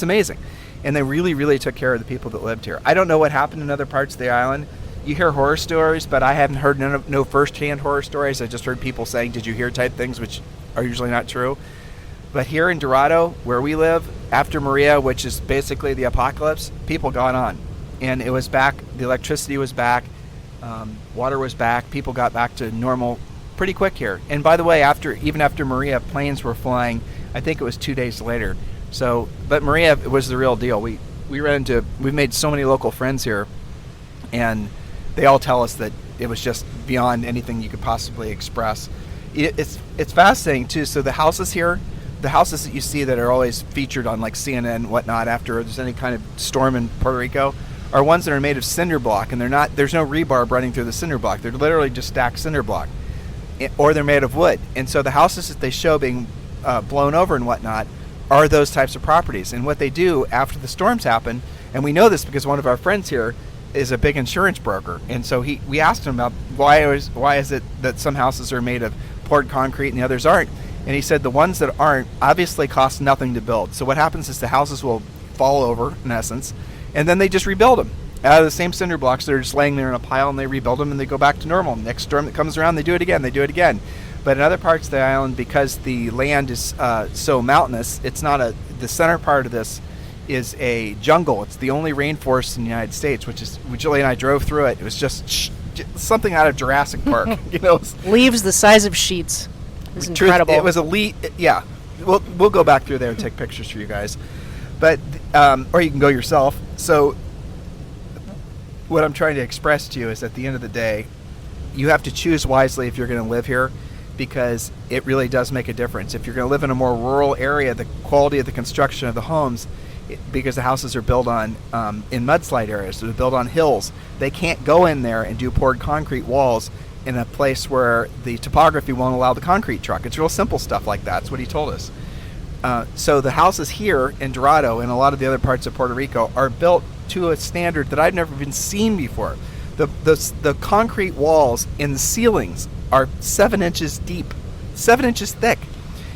amazing, and they really took care of the people that lived here. I don't know what happened in other parts of the island. You hear horror stories, but I haven't heard no first-hand horror stories. I just heard people saying, "Did you hear?" type things, which are usually not true. But here in Dorado, where we live, after Maria, which is basically the apocalypse, people got on, and it was back. The electricity was back, water was back. People got back to normal pretty quick here. And by the way, even after Maria, planes were flying. I think it was 2 days later. So, but Maria was the real deal. We've made so many local friends here, and they all tell us that it was just beyond anything you could possibly express. It's fascinating too. So the houses here, the houses that you see that are always featured on like CNN and whatnot after there's any kind of storm in Puerto Rico, are ones that are made of cinder block, and there's no rebar running through the cinder block. They're literally just stacked cinder block, or they're made of wood. And so the houses that they show being blown over and whatnot are those types of properties. And what they do after the storms happen, and we know this because one of our friends here is a big insurance broker, and so we asked him about why is it that some houses are made of poured concrete and the others aren't. And he said the ones that aren't obviously cost nothing to build. So what happens is the houses will fall over, in essence, and then they just rebuild them out of the same cinder blocks that are just laying there in a pile, and they rebuild them and they go back to normal. Next storm that comes around, they do it again. But in other parts of the island, because the land is so mountainous, it's not the center part of this is a jungle. It's the only rainforest in the United States, which is, Julie and I drove through it. It was just something out of Jurassic Park. Leaves the size of sheets. It was incredible. It was yeah. We'll go back through there and take pictures for you guys, but or you can go yourself. So what I'm trying to express to you is, at the end of the day, you have to choose wisely if you're going to live here, because it really does make a difference. If you're going to live in a more rural area, the quality of the construction of the homes, because the houses are built on in mudslide areas, so they're built on hills, they can't go in there and do poured concrete walls in a place where the topography won't allow the concrete truck. It's real simple stuff like that. That's what he told us. So the houses here in Dorado and a lot of the other parts of Puerto Rico are built to a standard that I've never been seen before. The concrete walls in the ceilings are 7 inches deep, 7 inches thick.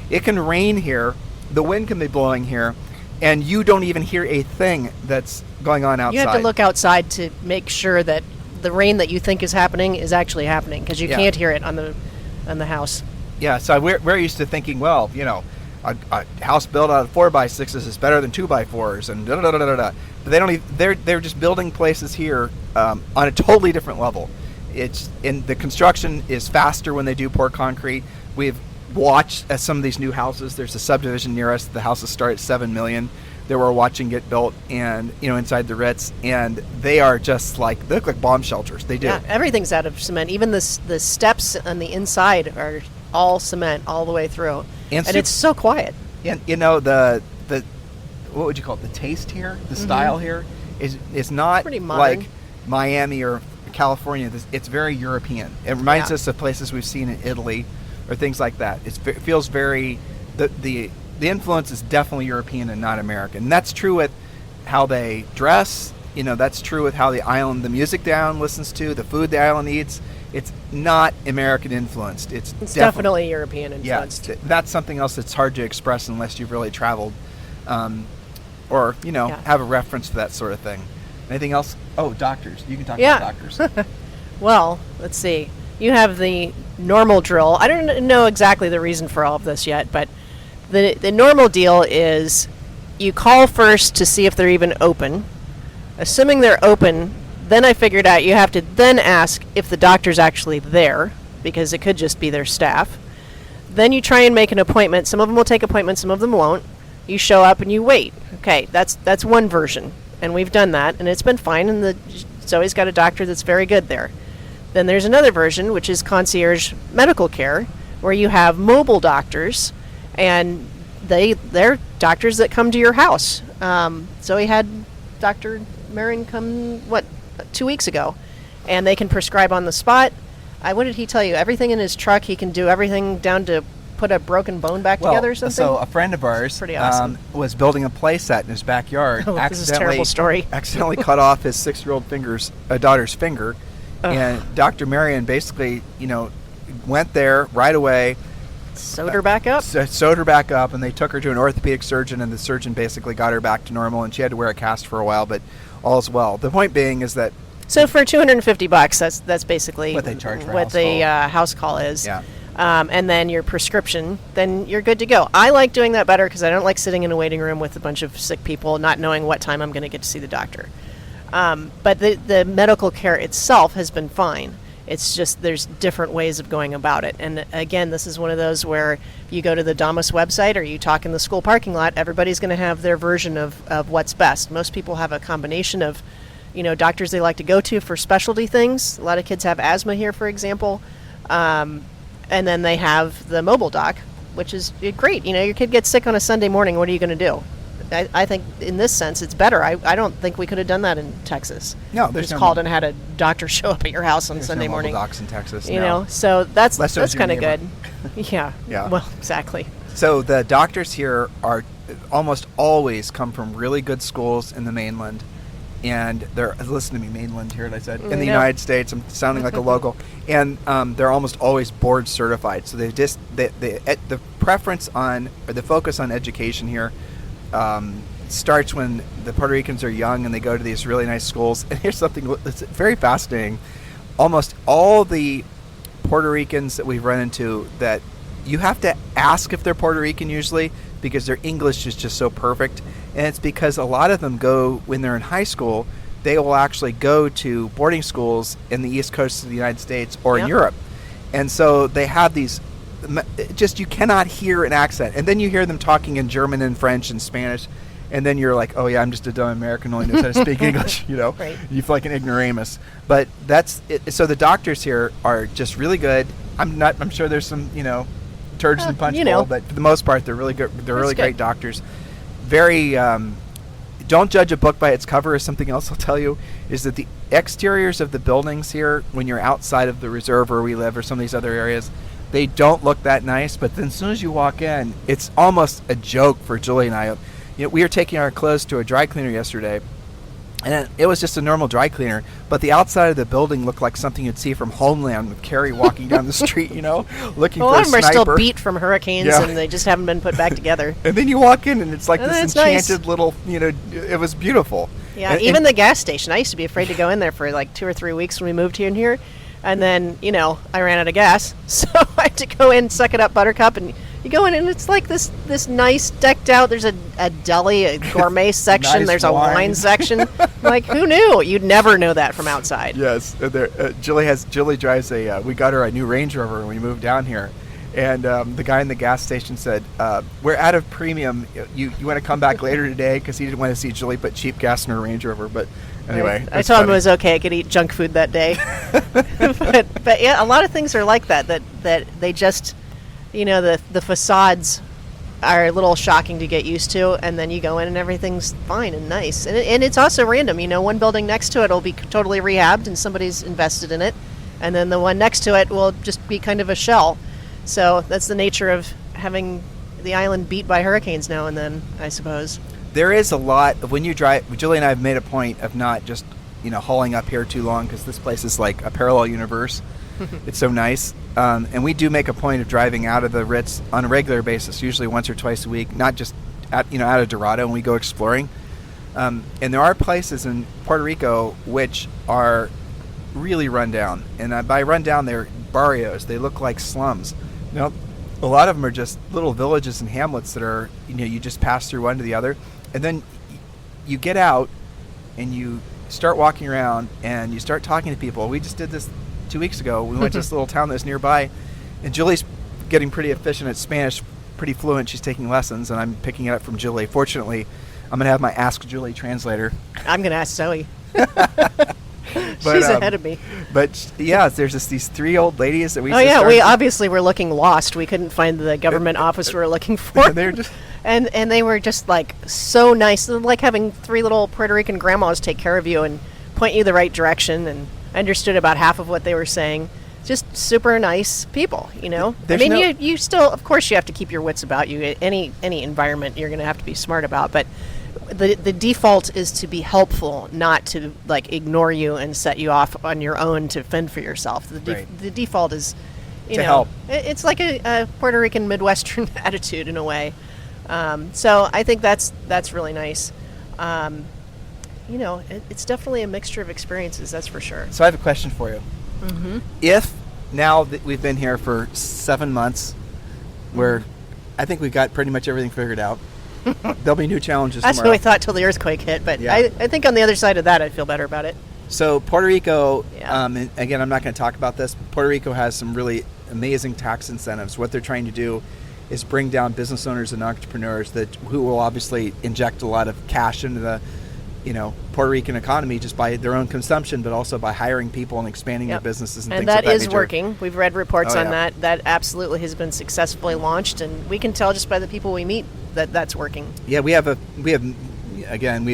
It can rain here, the wind can be blowing here, and you don't even hear a thing that's going on outside. You have to look outside to make sure that the rain that you think is happening is actually happening, because you can't hear it on the house. Yeah, so we're used to thinking, well, a house built out of 4x6s is better than 2x4s, and da-da-da-da-da. But they don't. They're just building places here on a totally different level. The construction is faster when they do pour concrete. We've watched some of these new houses. There's a subdivision near us. The houses start at $7 million. That we're watching get built, and inside the Ritz, and they are just they look like bomb shelters. They do. Yeah, everything's out of cement. Even the steps on the inside are all cement all the way through, and it's so quiet. And the what would you call it? The taste here, the style here is not like Miami or California. It's very European. It reminds us of places we've seen in Italy or things like that. It feels very the influence is definitely European and not American. And that's true with how they dress. That's true with how the music the island listens to, the food the island eats. It's not American influenced. It's definitely European influenced. Yeah, that's something else that's hard to express unless you've really traveled, or have a reference to that sort of thing. Anything else? Oh, doctors. You can talk about doctors. Well, let's see. You have the normal drill. I don't know exactly the reason for all of this yet, but the normal deal is you call first to see if they're even open. Assuming they're open, then I figured out you have to then ask if the doctor's actually there, because it could just be their staff. Then you try and make an appointment. Some of them will take appointments, some of them won't. You show up and you wait. Okay, that's one version, and we've done that, and it's been fine. And Zoe's got a doctor that's very good there. Then there's another version, which is concierge medical care, where you have mobile doctors, and they're doctors that come to your house. Zoe had Dr. Marin come 2 weeks ago, and they can prescribe on the spot. What did he tell you? Everything in his truck, he can do everything down to put a broken bone back together or something? So a friend of ours Pretty awesome. Was building a play set in his backyard. Oh, this is a terrible story. Accidentally cut off his 6-year-old daughter's finger. Ugh. And Dr. Marion basically, went there right away. Sewed her back up? Sewed her back up, and they took her to an orthopedic surgeon, and the surgeon basically got her back to normal, and she had to wear a cast for a while, but all's well. The point being is that... So for $250, that's basically what they charge for what the house call is. Yeah. And then your prescription, then you're good to go. I like doing that better because I don't like sitting in a waiting room with a bunch of sick people, not knowing what time I'm going to get to see the doctor. But the medical care itself has been fine. It's just there's different ways of going about it. And again, this is one of those where you go to the Damas website or you talk in the school parking lot, everybody's going to have their version of what's best. Most people have a combination of, doctors they like to go to for specialty things. A lot of kids have asthma here, for example. And then they have the mobile doc, which is great. Your kid gets sick on a Sunday morning. What are you going to do? I think in this sense it's better. I don't think we could have done that in Texas. No, there's just called and had a doctor show up at your house on Sunday morning. Mobile docs in Texas. So that's kind of good. Yeah. Well, exactly. So the doctors here are almost always come from really good schools in the mainland. And listen to me, mainland here, I said, in the United States. I'm sounding like a local. And they're almost always board certified. So the preference on, or the focus on education here starts when the Puerto Ricans are young and they go to these really nice schools. And here's something that's very fascinating. Almost all the Puerto Ricans that we've run into, that you have to ask if they're Puerto Rican usually, because their English is just so perfect. And it's because a lot of them go, when they're in high school, they will actually go to boarding schools in the East Coast of the United States or in Europe. And so they have these, you cannot hear an accent. And then you hear them talking in German and French and Spanish. And then you're like, oh yeah, I'm just a dumb American who only knows how to speak English, Right. You feel like an ignoramus. But that's it. So the doctors here are just really good. I'm sure there's some, turds in the punch bowl, but for the most part, they're really good. They're really great doctors. Very, don't judge a book by its cover is something else I'll tell you, is that the exteriors of the buildings here, when you're outside of the reserve where we live or some of these other areas, they don't look that nice, but then as soon as you walk in, it's almost a joke for Julie and I. We were taking our clothes to a dry cleaner yesterday, and it was just a normal dry cleaner, but the outside of the building looked like something you'd see from Homeland with Carrie walking down the street, looking for a sniper. A lot of them are still beat from hurricanes, and they just haven't been put back together. And then you walk in, and it's like this enchanted little, it was beautiful. Yeah, and even the gas station. I used to be afraid to go in there for like 2 or 3 weeks when we moved here and here. And then, I ran out of gas, so I had to go in, suck it up, Buttercup, and you go in, and it's like this nice decked out. There's a deli, a gourmet section. Nice there's a wine section. Like, who knew? You'd never know that from outside. Yes, Julie drives we got her a new Range Rover when we moved down here, and the guy in the gas station said, "We're out of premium. You want to come back later today?" Because he didn't want to see Julie put cheap gas in her Range Rover, but. Anyway, I told him it was okay. I could eat junk food that day. but yeah, a lot of things are like that they just, the facades are a little shocking to get used to, and then you go in and everything's fine and nice. And it's also random. One building next to it will be totally rehabbed and somebody's invested in it, and then the one next to it will just be kind of a shell. So that's the nature of having the island beat by hurricanes now and then, I suppose. There is a lot of, when you drive, Julie and I have made a point of not just, hauling up here too long, because this place is like a parallel universe. It's so nice. And we do make a point of driving out of the Ritz on a regular basis, usually once or twice a week, not just out of Dorado, and we go exploring. And there are places in Puerto Rico which are really run down. And by run down, they're barrios. They look like slums. A lot of them are just little villages and hamlets that are, you just pass through one to the other. And then you get out and you start walking around and you start talking to people. We just did this 2 weeks ago. We went to this little town that's nearby, and Julie's getting pretty efficient at Spanish, pretty fluent. She's taking lessons, and I'm picking it up from Julie. Fortunately, I'm going to have my Ask Julie translator. I'm going to ask Zoe. But, She's ahead of me. But yeah, there's just these three old ladies that we. Oh yeah, we obviously were looking lost. We couldn't find the government office we were looking for. They're just and they were just like so nice, like having three little Puerto Rican grandmas take care of you and point you the right direction. And I understood about half of what they were saying. Just super nice people, you know. There's I mean, you still, of course, you have to keep your wits about you. Any environment, you're going to have to be smart about, but. The default is to be helpful, not to like ignore you and set you off on your own to fend for yourself. The default is, to help. It's like a Puerto Rican Midwestern attitude in a way. So I think that's really nice. It's definitely a mixture of experiences, that's for sure. So I have a question for you. Mm-hmm. If now that we've been here for 7 months, where I think we've got pretty much everything figured out. There'll be new challenges That's tomorrow. what we thought till the earthquake hit, but Yeah. I think on the other side of that, I'd feel better about it. So Puerto Rico, Yeah. and again, I'm not going to talk about this. But Puerto Rico has some really amazing tax incentives. What they're trying to do is bring down business owners and entrepreneurs who will obviously inject a lot of cash into the, Puerto Rican economy just by their own consumption, but also by hiring people and expanding Yep. their businesses and And things of that that is nature. working. We've read reports Oh, on yeah. that. That absolutely has been successfully launched, and we can tell just by the people we meet that that's working. Yeah, we've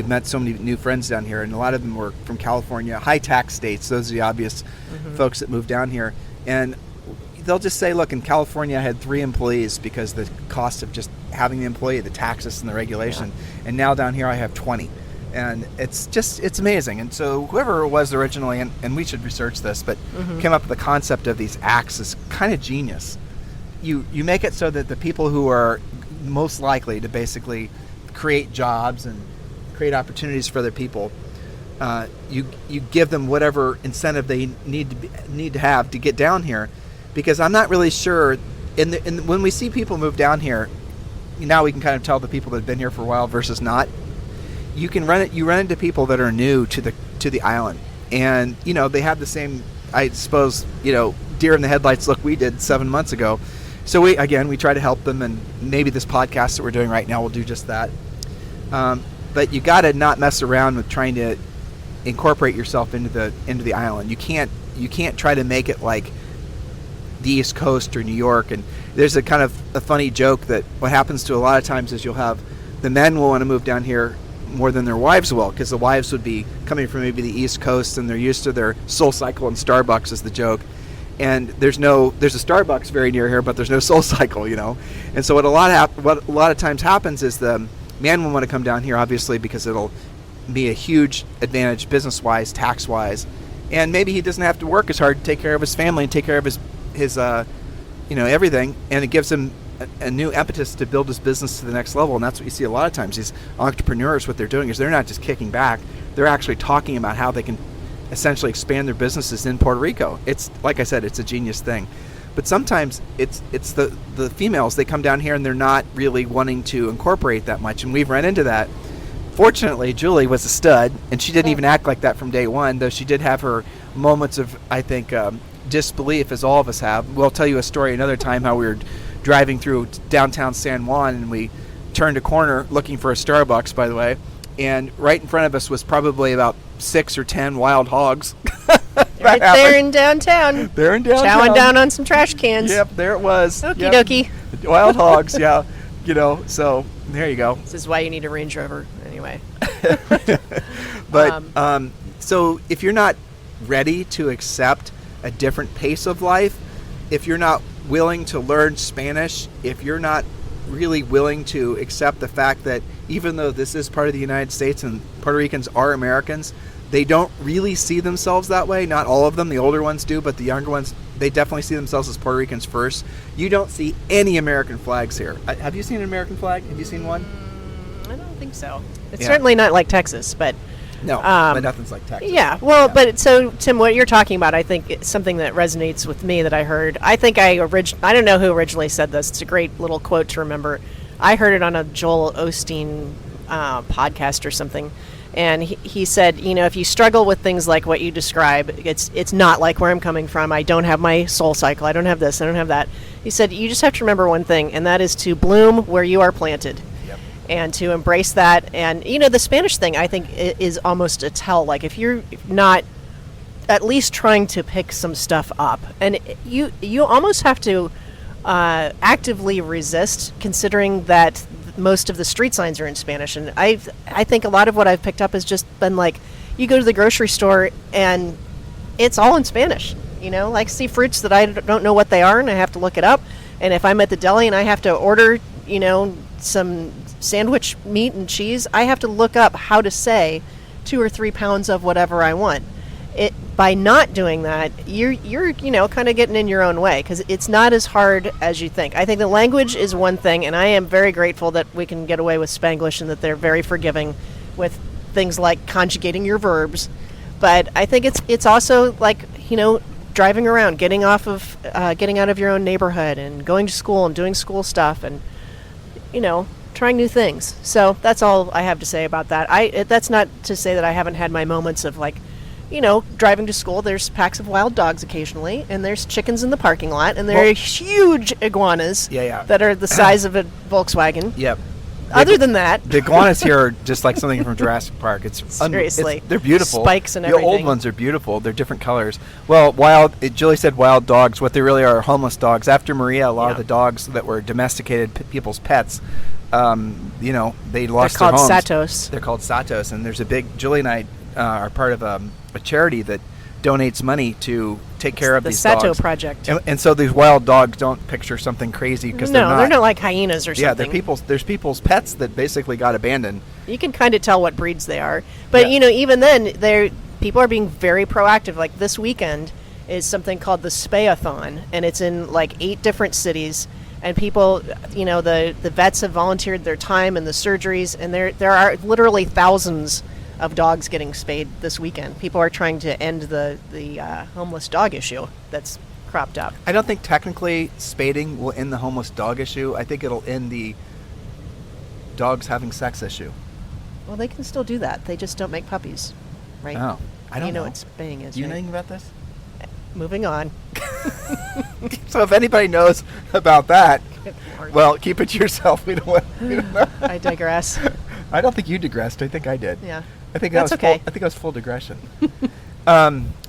met so many new friends down here, and a lot of them were from California, high tax states. Those are the obvious folks that moved down here, and they'll just say, "Look, in California, I had 3 employees because the cost of just having the employee, the taxes and the regulation, and now down here I have 20." And it's amazing. And so whoever it was originally, and we should research this, but came up with the concept of these acts is kind of genius. You make it so that the people who are most likely to basically create jobs and create opportunities for other people, you give them whatever incentive they need to have to get down here, because I'm not really sure. When we see people move down here, now we can kind of tell the people that have been here for a while versus not. You run into people that are new to the island, and they have the same, I suppose, deer in the headlights look we did 7 months ago. So we try to help them, and maybe this podcast that we're doing right now will do just that. But you got to not mess around with trying to incorporate yourself into the island. You can't try to make it like the East Coast or New York. And there's a kind of a funny joke that what happens to a lot of times is you'll have the men will want to move down here more than their wives will, because the wives would be coming from maybe the East Coast and they're used to their Soul Cycle and Starbucks is the joke. And there's a Starbucks very near here, but there's no Soul Cycle, And so what a lot of times happens is the man will want to come down here, obviously, because it'll be a huge advantage business-wise, tax-wise, and maybe he doesn't have to work as hard to take care of his family and take care of his everything, and it gives him a new impetus to build his business to the next level. And that's what you see a lot of times. These entrepreneurs, what they're doing is they're not just kicking back; they're actually talking about how they can essentially expand their businesses in Puerto Rico. It's like I said, it's a genius thing. But sometimes it's the females, they come down here and they're not really wanting to incorporate that much, and we've run into that. Fortunately, Julie was a stud, and she didn't even act like that from day one, though she did have her moments of, I think, disbelief, as all of us have. We'll tell you a story another time how we were driving through downtown San Juan, and we turned a corner looking for a Starbucks, by the way, and right in front of us was probably about 6 or 10 wild hogs. Right there in downtown. They're in downtown. Chowing down on some trash cans. Yep, there it was. Okie Yep. dokie. Wild hogs, yeah. So there you go. This is why you need a Range Rover, anyway. But so if you're not ready to accept a different pace of life, if you're not willing to learn Spanish, if you're not really willing to accept the fact that even though this is part of the United States and Puerto Ricans are Americans, they don't really see themselves that way. Not all of them. The older ones do, but the younger ones, they definitely see themselves as Puerto Ricans first. You don't see any American flags here. Have you seen an American flag? Have you seen one? I don't think so. It's Yeah. certainly not like Texas, but... No, but nothing's like Texas. Yeah, well, but so, Tim, what you're talking about, I think it's something that resonates with me that I heard. I think I don't know who originally said this. It's a great little quote to remember. I heard it on a Joel Osteen podcast or something. And he said, if you struggle with things like what you describe, it's not like where I'm coming from. I don't have my Soul Cycle. I don't have this. I don't have that. He said, you just have to remember one thing, and that is to bloom where you are planted. Yep. and to embrace that. And the Spanish thing, I think, is almost a tell. Like if you're not at least trying to pick some stuff up, and you almost have to actively resist, considering that most of the street signs are in Spanish. And I think a lot of what I've picked up has just been like, you go to the grocery store and it's all in Spanish. Like see fruits that I don't know what they are, and I have to look it up. And if I'm at the deli and I have to order, some sandwich meat and cheese, I have to look up how to say 2 or 3 pounds of whatever I want. By not doing that, you're kind of getting in your own way, because it's not as hard as you think. I think the language is one thing, and I am very grateful that we can get away with Spanglish and that they're very forgiving with things like conjugating your verbs. But I think it's also like driving around, getting out of your own neighborhood and going to school and doing school stuff and trying new things. So that's all I have to say about that. That's not to say that I haven't had my moments of like, driving to school, there's packs of wild dogs occasionally, and there's chickens in the parking lot, and there are huge iguanas that are the size of a Volkswagen. Yep. Other than that, the iguanas here are just like something from Jurassic Park. It's seriously, they're beautiful. Spikes and the everything. The old ones are beautiful. They're different colors. Well, Julie said wild dogs. What they really are homeless dogs. After Maria, a lot of the dogs that were domesticated people's pets, they lost their homes. They're called satos. They're called satos, and there's a big. Julie and I are part of a charity that donates money to take care of these dogs. The Sato Project. And so these wild dogs, don't picture something crazy, because they're not like hyenas or something. Yeah, there's people's pets that basically got abandoned. You can kind of tell what breeds they are. But, even then, people are being very proactive. Like this weekend is something called the Spay-a-thon, and it's in like 8 different cities. And people, the vets have volunteered their time and the surgeries, and there are literally thousands of dogs getting spayed this weekend. People are trying to end the homeless dog issue that's cropped up. I don't think technically spading will end the homeless dog issue. I think it'll end the dogs having sex issue. Well, they can still do that. They just don't make puppies, right? Oh, I don't know. You know what spaying is, Do you know right? anything about this? Moving on. So if anybody knows about that, well, keep it to yourself. We don't know. I digress. I don't think you digressed. I think I did. Yeah. I think That's okay. I think I was full digression.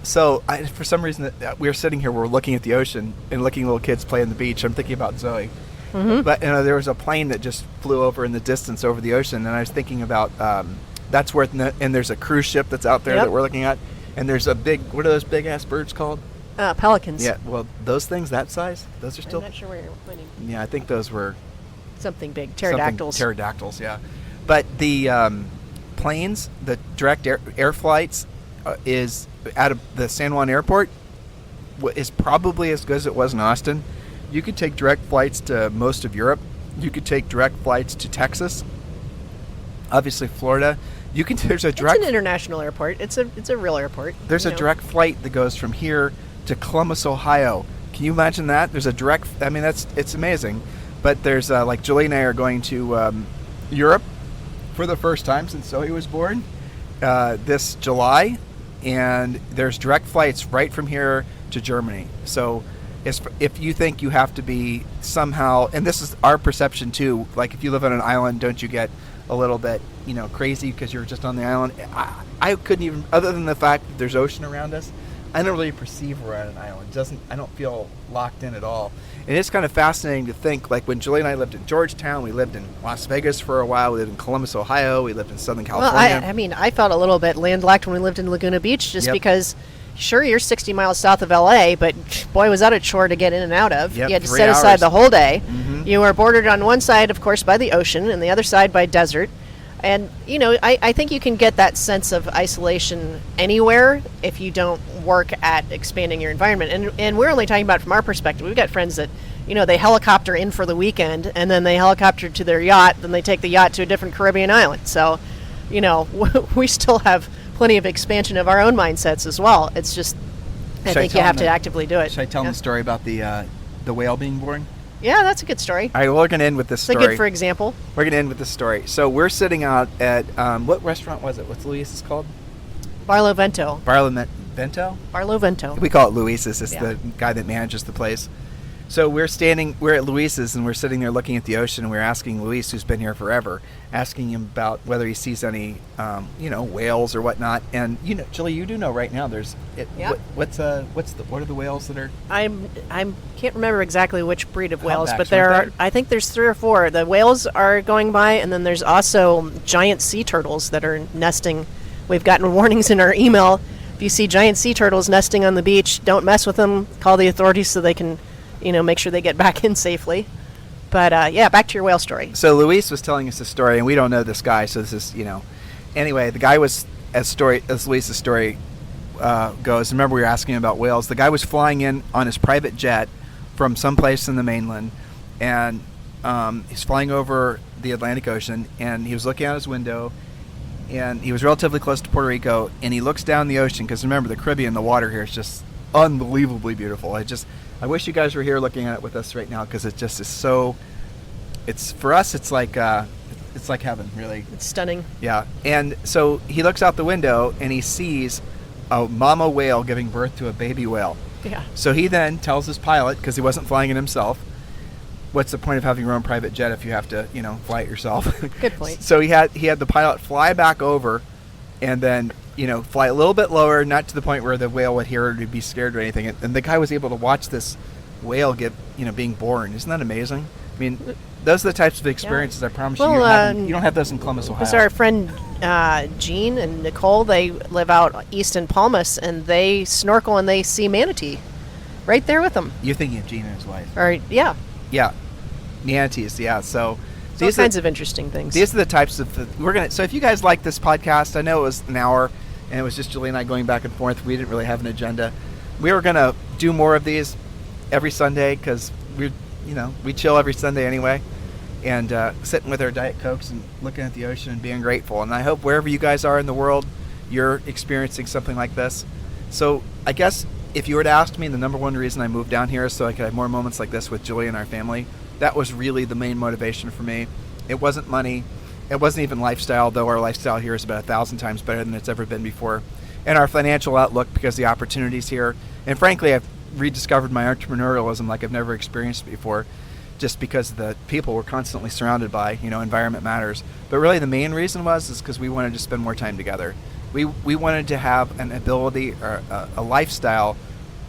So for some reason, we were sitting here, we're looking at the ocean and looking at little kids play on the beach. I'm thinking about Zoe. Mm-hmm. But there was a plane that just flew over in the distance over the ocean, and I was thinking about that's where and there's a cruise ship that's out there that we're looking at, and there's a big, what are those big ass birds called? Pelicans. Yeah. Well, those things that size, those are still. I'm not sure where you're pointing. Yeah, I think those were something big. Pterodactyls. Pterodactyls. Yeah. But the planes, the direct air flights is out of the San Juan airport is probably as good as it was in Austin. You could take direct flights to most of Europe. You could take direct flights to Texas. Obviously, Florida. There's a direct. It's an international airport. It's a real airport. There's a direct flight that goes from here to Columbus, Ohio. Can you imagine that? There's a direct. I mean, it's amazing. But there's like Julie and I are going to Europe for the first time since Zoe was born this July, and there's direct flights right from here to Germany. So if you think you have to be somehow, and this is our perception too, like if you live on an island, don't you get a little bit crazy because you're just on the island? I couldn't even, other than the fact that there's ocean around us, I don't really perceive we're on an island. I don't feel locked in at all. And it's kind of fascinating to think, like when Julie and I lived in Georgetown, we lived in Las Vegas for a while, we lived in Columbus, Ohio, we lived in Southern California. Well, I felt a little bit landlocked when we lived in Laguna Beach, just because, sure, you're 60 miles south of LA, but boy, was that a chore to get in and out of. Yep, you had to 3 set aside hours. the whole day. Mm-hmm. You were bordered on one side, of course, by the ocean, and the other side by desert. And, I think you can get that sense of isolation anywhere if you don't work at expanding your environment. And we're only talking about from our perspective. We've got friends that, they helicopter in for the weekend, and then they helicopter to their yacht, then they take the yacht to a different Caribbean island. So, we still have plenty of expansion of our own mindsets as well. It's just, I think you have to actively do it. Should I tell them the story about the whale being born? Yeah, that's a good story. All right, we're going to end with this story. It's a good for example. We're going to end with this story. So we're sitting out at, what restaurant was it? What's Luis's called? Barlovento. Vento? Barlovento. We call it Luis's. It's Yeah. the guy that manages the place. So we're at Luis's, and we're sitting there looking at the ocean, and we're asking Luis, who's been here forever, asking him about whether he sees any, whales or whatnot. And Julie, you do know right now. There's Yeah. what are the whales that are? I can't remember exactly which breed of whales, Humpbacks, but there aren't are. I think there's 3 or 4. The whales are going by, and then there's also giant sea turtles that are nesting. We've gotten warnings in our email. If you see giant sea turtles nesting on the beach, don't mess with them. Call the authorities so they can, make sure they get back in safely. But back to your whale story. So Luis was telling us a story, and we don't know this guy, so this is Anyway, the guy was as Luis's story goes. Remember, we were asking him about whales. The guy was flying in on his private jet from someplace in the mainland, and he's flying over the Atlantic Ocean, and he was looking out his window, and he was relatively close to Puerto Rico, and he looks down the ocean, because remember, the Caribbean, the water here is just unbelievably beautiful. I wish you guys were here looking at it with us right now, because it just is so. For us, it's like heaven, really. It's stunning. Yeah, and so he looks out the window and he sees a mama whale giving birth to a baby whale. Yeah. So he then tells his pilot, because he wasn't flying it himself, what's the point of having your own private jet if you have to, fly it yourself? Good point. So he had the pilot fly back over, and then fly a little bit lower, not to the point where the whale would hear it or be scared or anything. And the guy was able to watch this whale being born. Isn't that amazing? I mean, those are the types of experiences I promise you. You don't have those in Columbus, Ohio. So our friend Jean and Nicole, they live out east in Palmas, and they snorkel and they see manatee right there with them. You're thinking of Gene and his wife. Or yeah, manatees. Yeah, so all kinds of interesting things. These are the types of So if you guys like this podcast, I know it was an hour, and it was just Julie and I going back and forth. We didn't really have an agenda. We were gonna do more of these every Sunday, because we chill every Sunday anyway, and sitting with our Diet Cokes and looking at the ocean and being grateful. And I hope wherever you guys are in the world, you're experiencing something like this. So I guess if you were to ask me, the number one reason I moved down here is so I could have more moments like this with Julie and our family. That was really the main motivation for me. It wasn't money. It wasn't even lifestyle, though our lifestyle here is about 1,000 times better than it's ever been before. And our financial outlook, because the opportunities here. And frankly, I've rediscovered my entrepreneurialism like I've never experienced before, just because the people we're constantly surrounded by, environment matters. But really the main reason is because we wanted to spend more time together. We wanted to have an ability or a lifestyle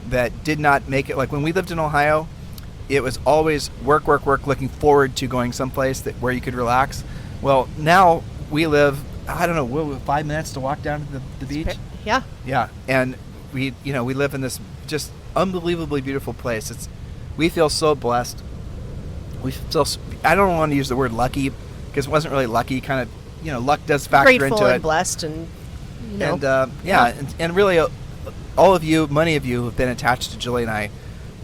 that did not make it, like when we lived in Ohio, it was always work, looking forward to going someplace where you could relax. Well, now we live, 5 minutes to walk down to the beach. Yeah. Yeah, and we live in this just unbelievably beautiful place. We feel so blessed. I don't want to use the word lucky, because it wasn't really lucky. Kind of, luck does factor into it. Grateful and blessed, and and really, all of you, many of you, have been attached to Julie and I,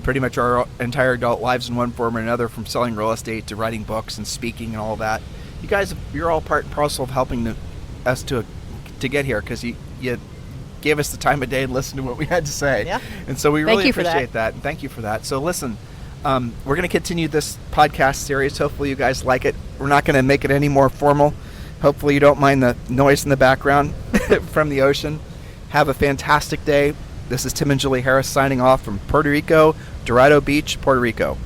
pretty much our entire adult lives in one form or another, from selling real estate to writing books and speaking and all that. You guys, you're all part and parcel of helping us to get here, because you gave us the time of day and listened to what we had to say. Yeah. And so we really appreciate that. And thank you for that. So listen, we're going to continue this podcast series. Hopefully you guys like it. We're not going to make it any more formal. Hopefully you don't mind the noise in the background from the ocean. Have a fantastic day. This is Tim and Julie Harris signing off from Puerto Rico, Dorado Beach, Puerto Rico.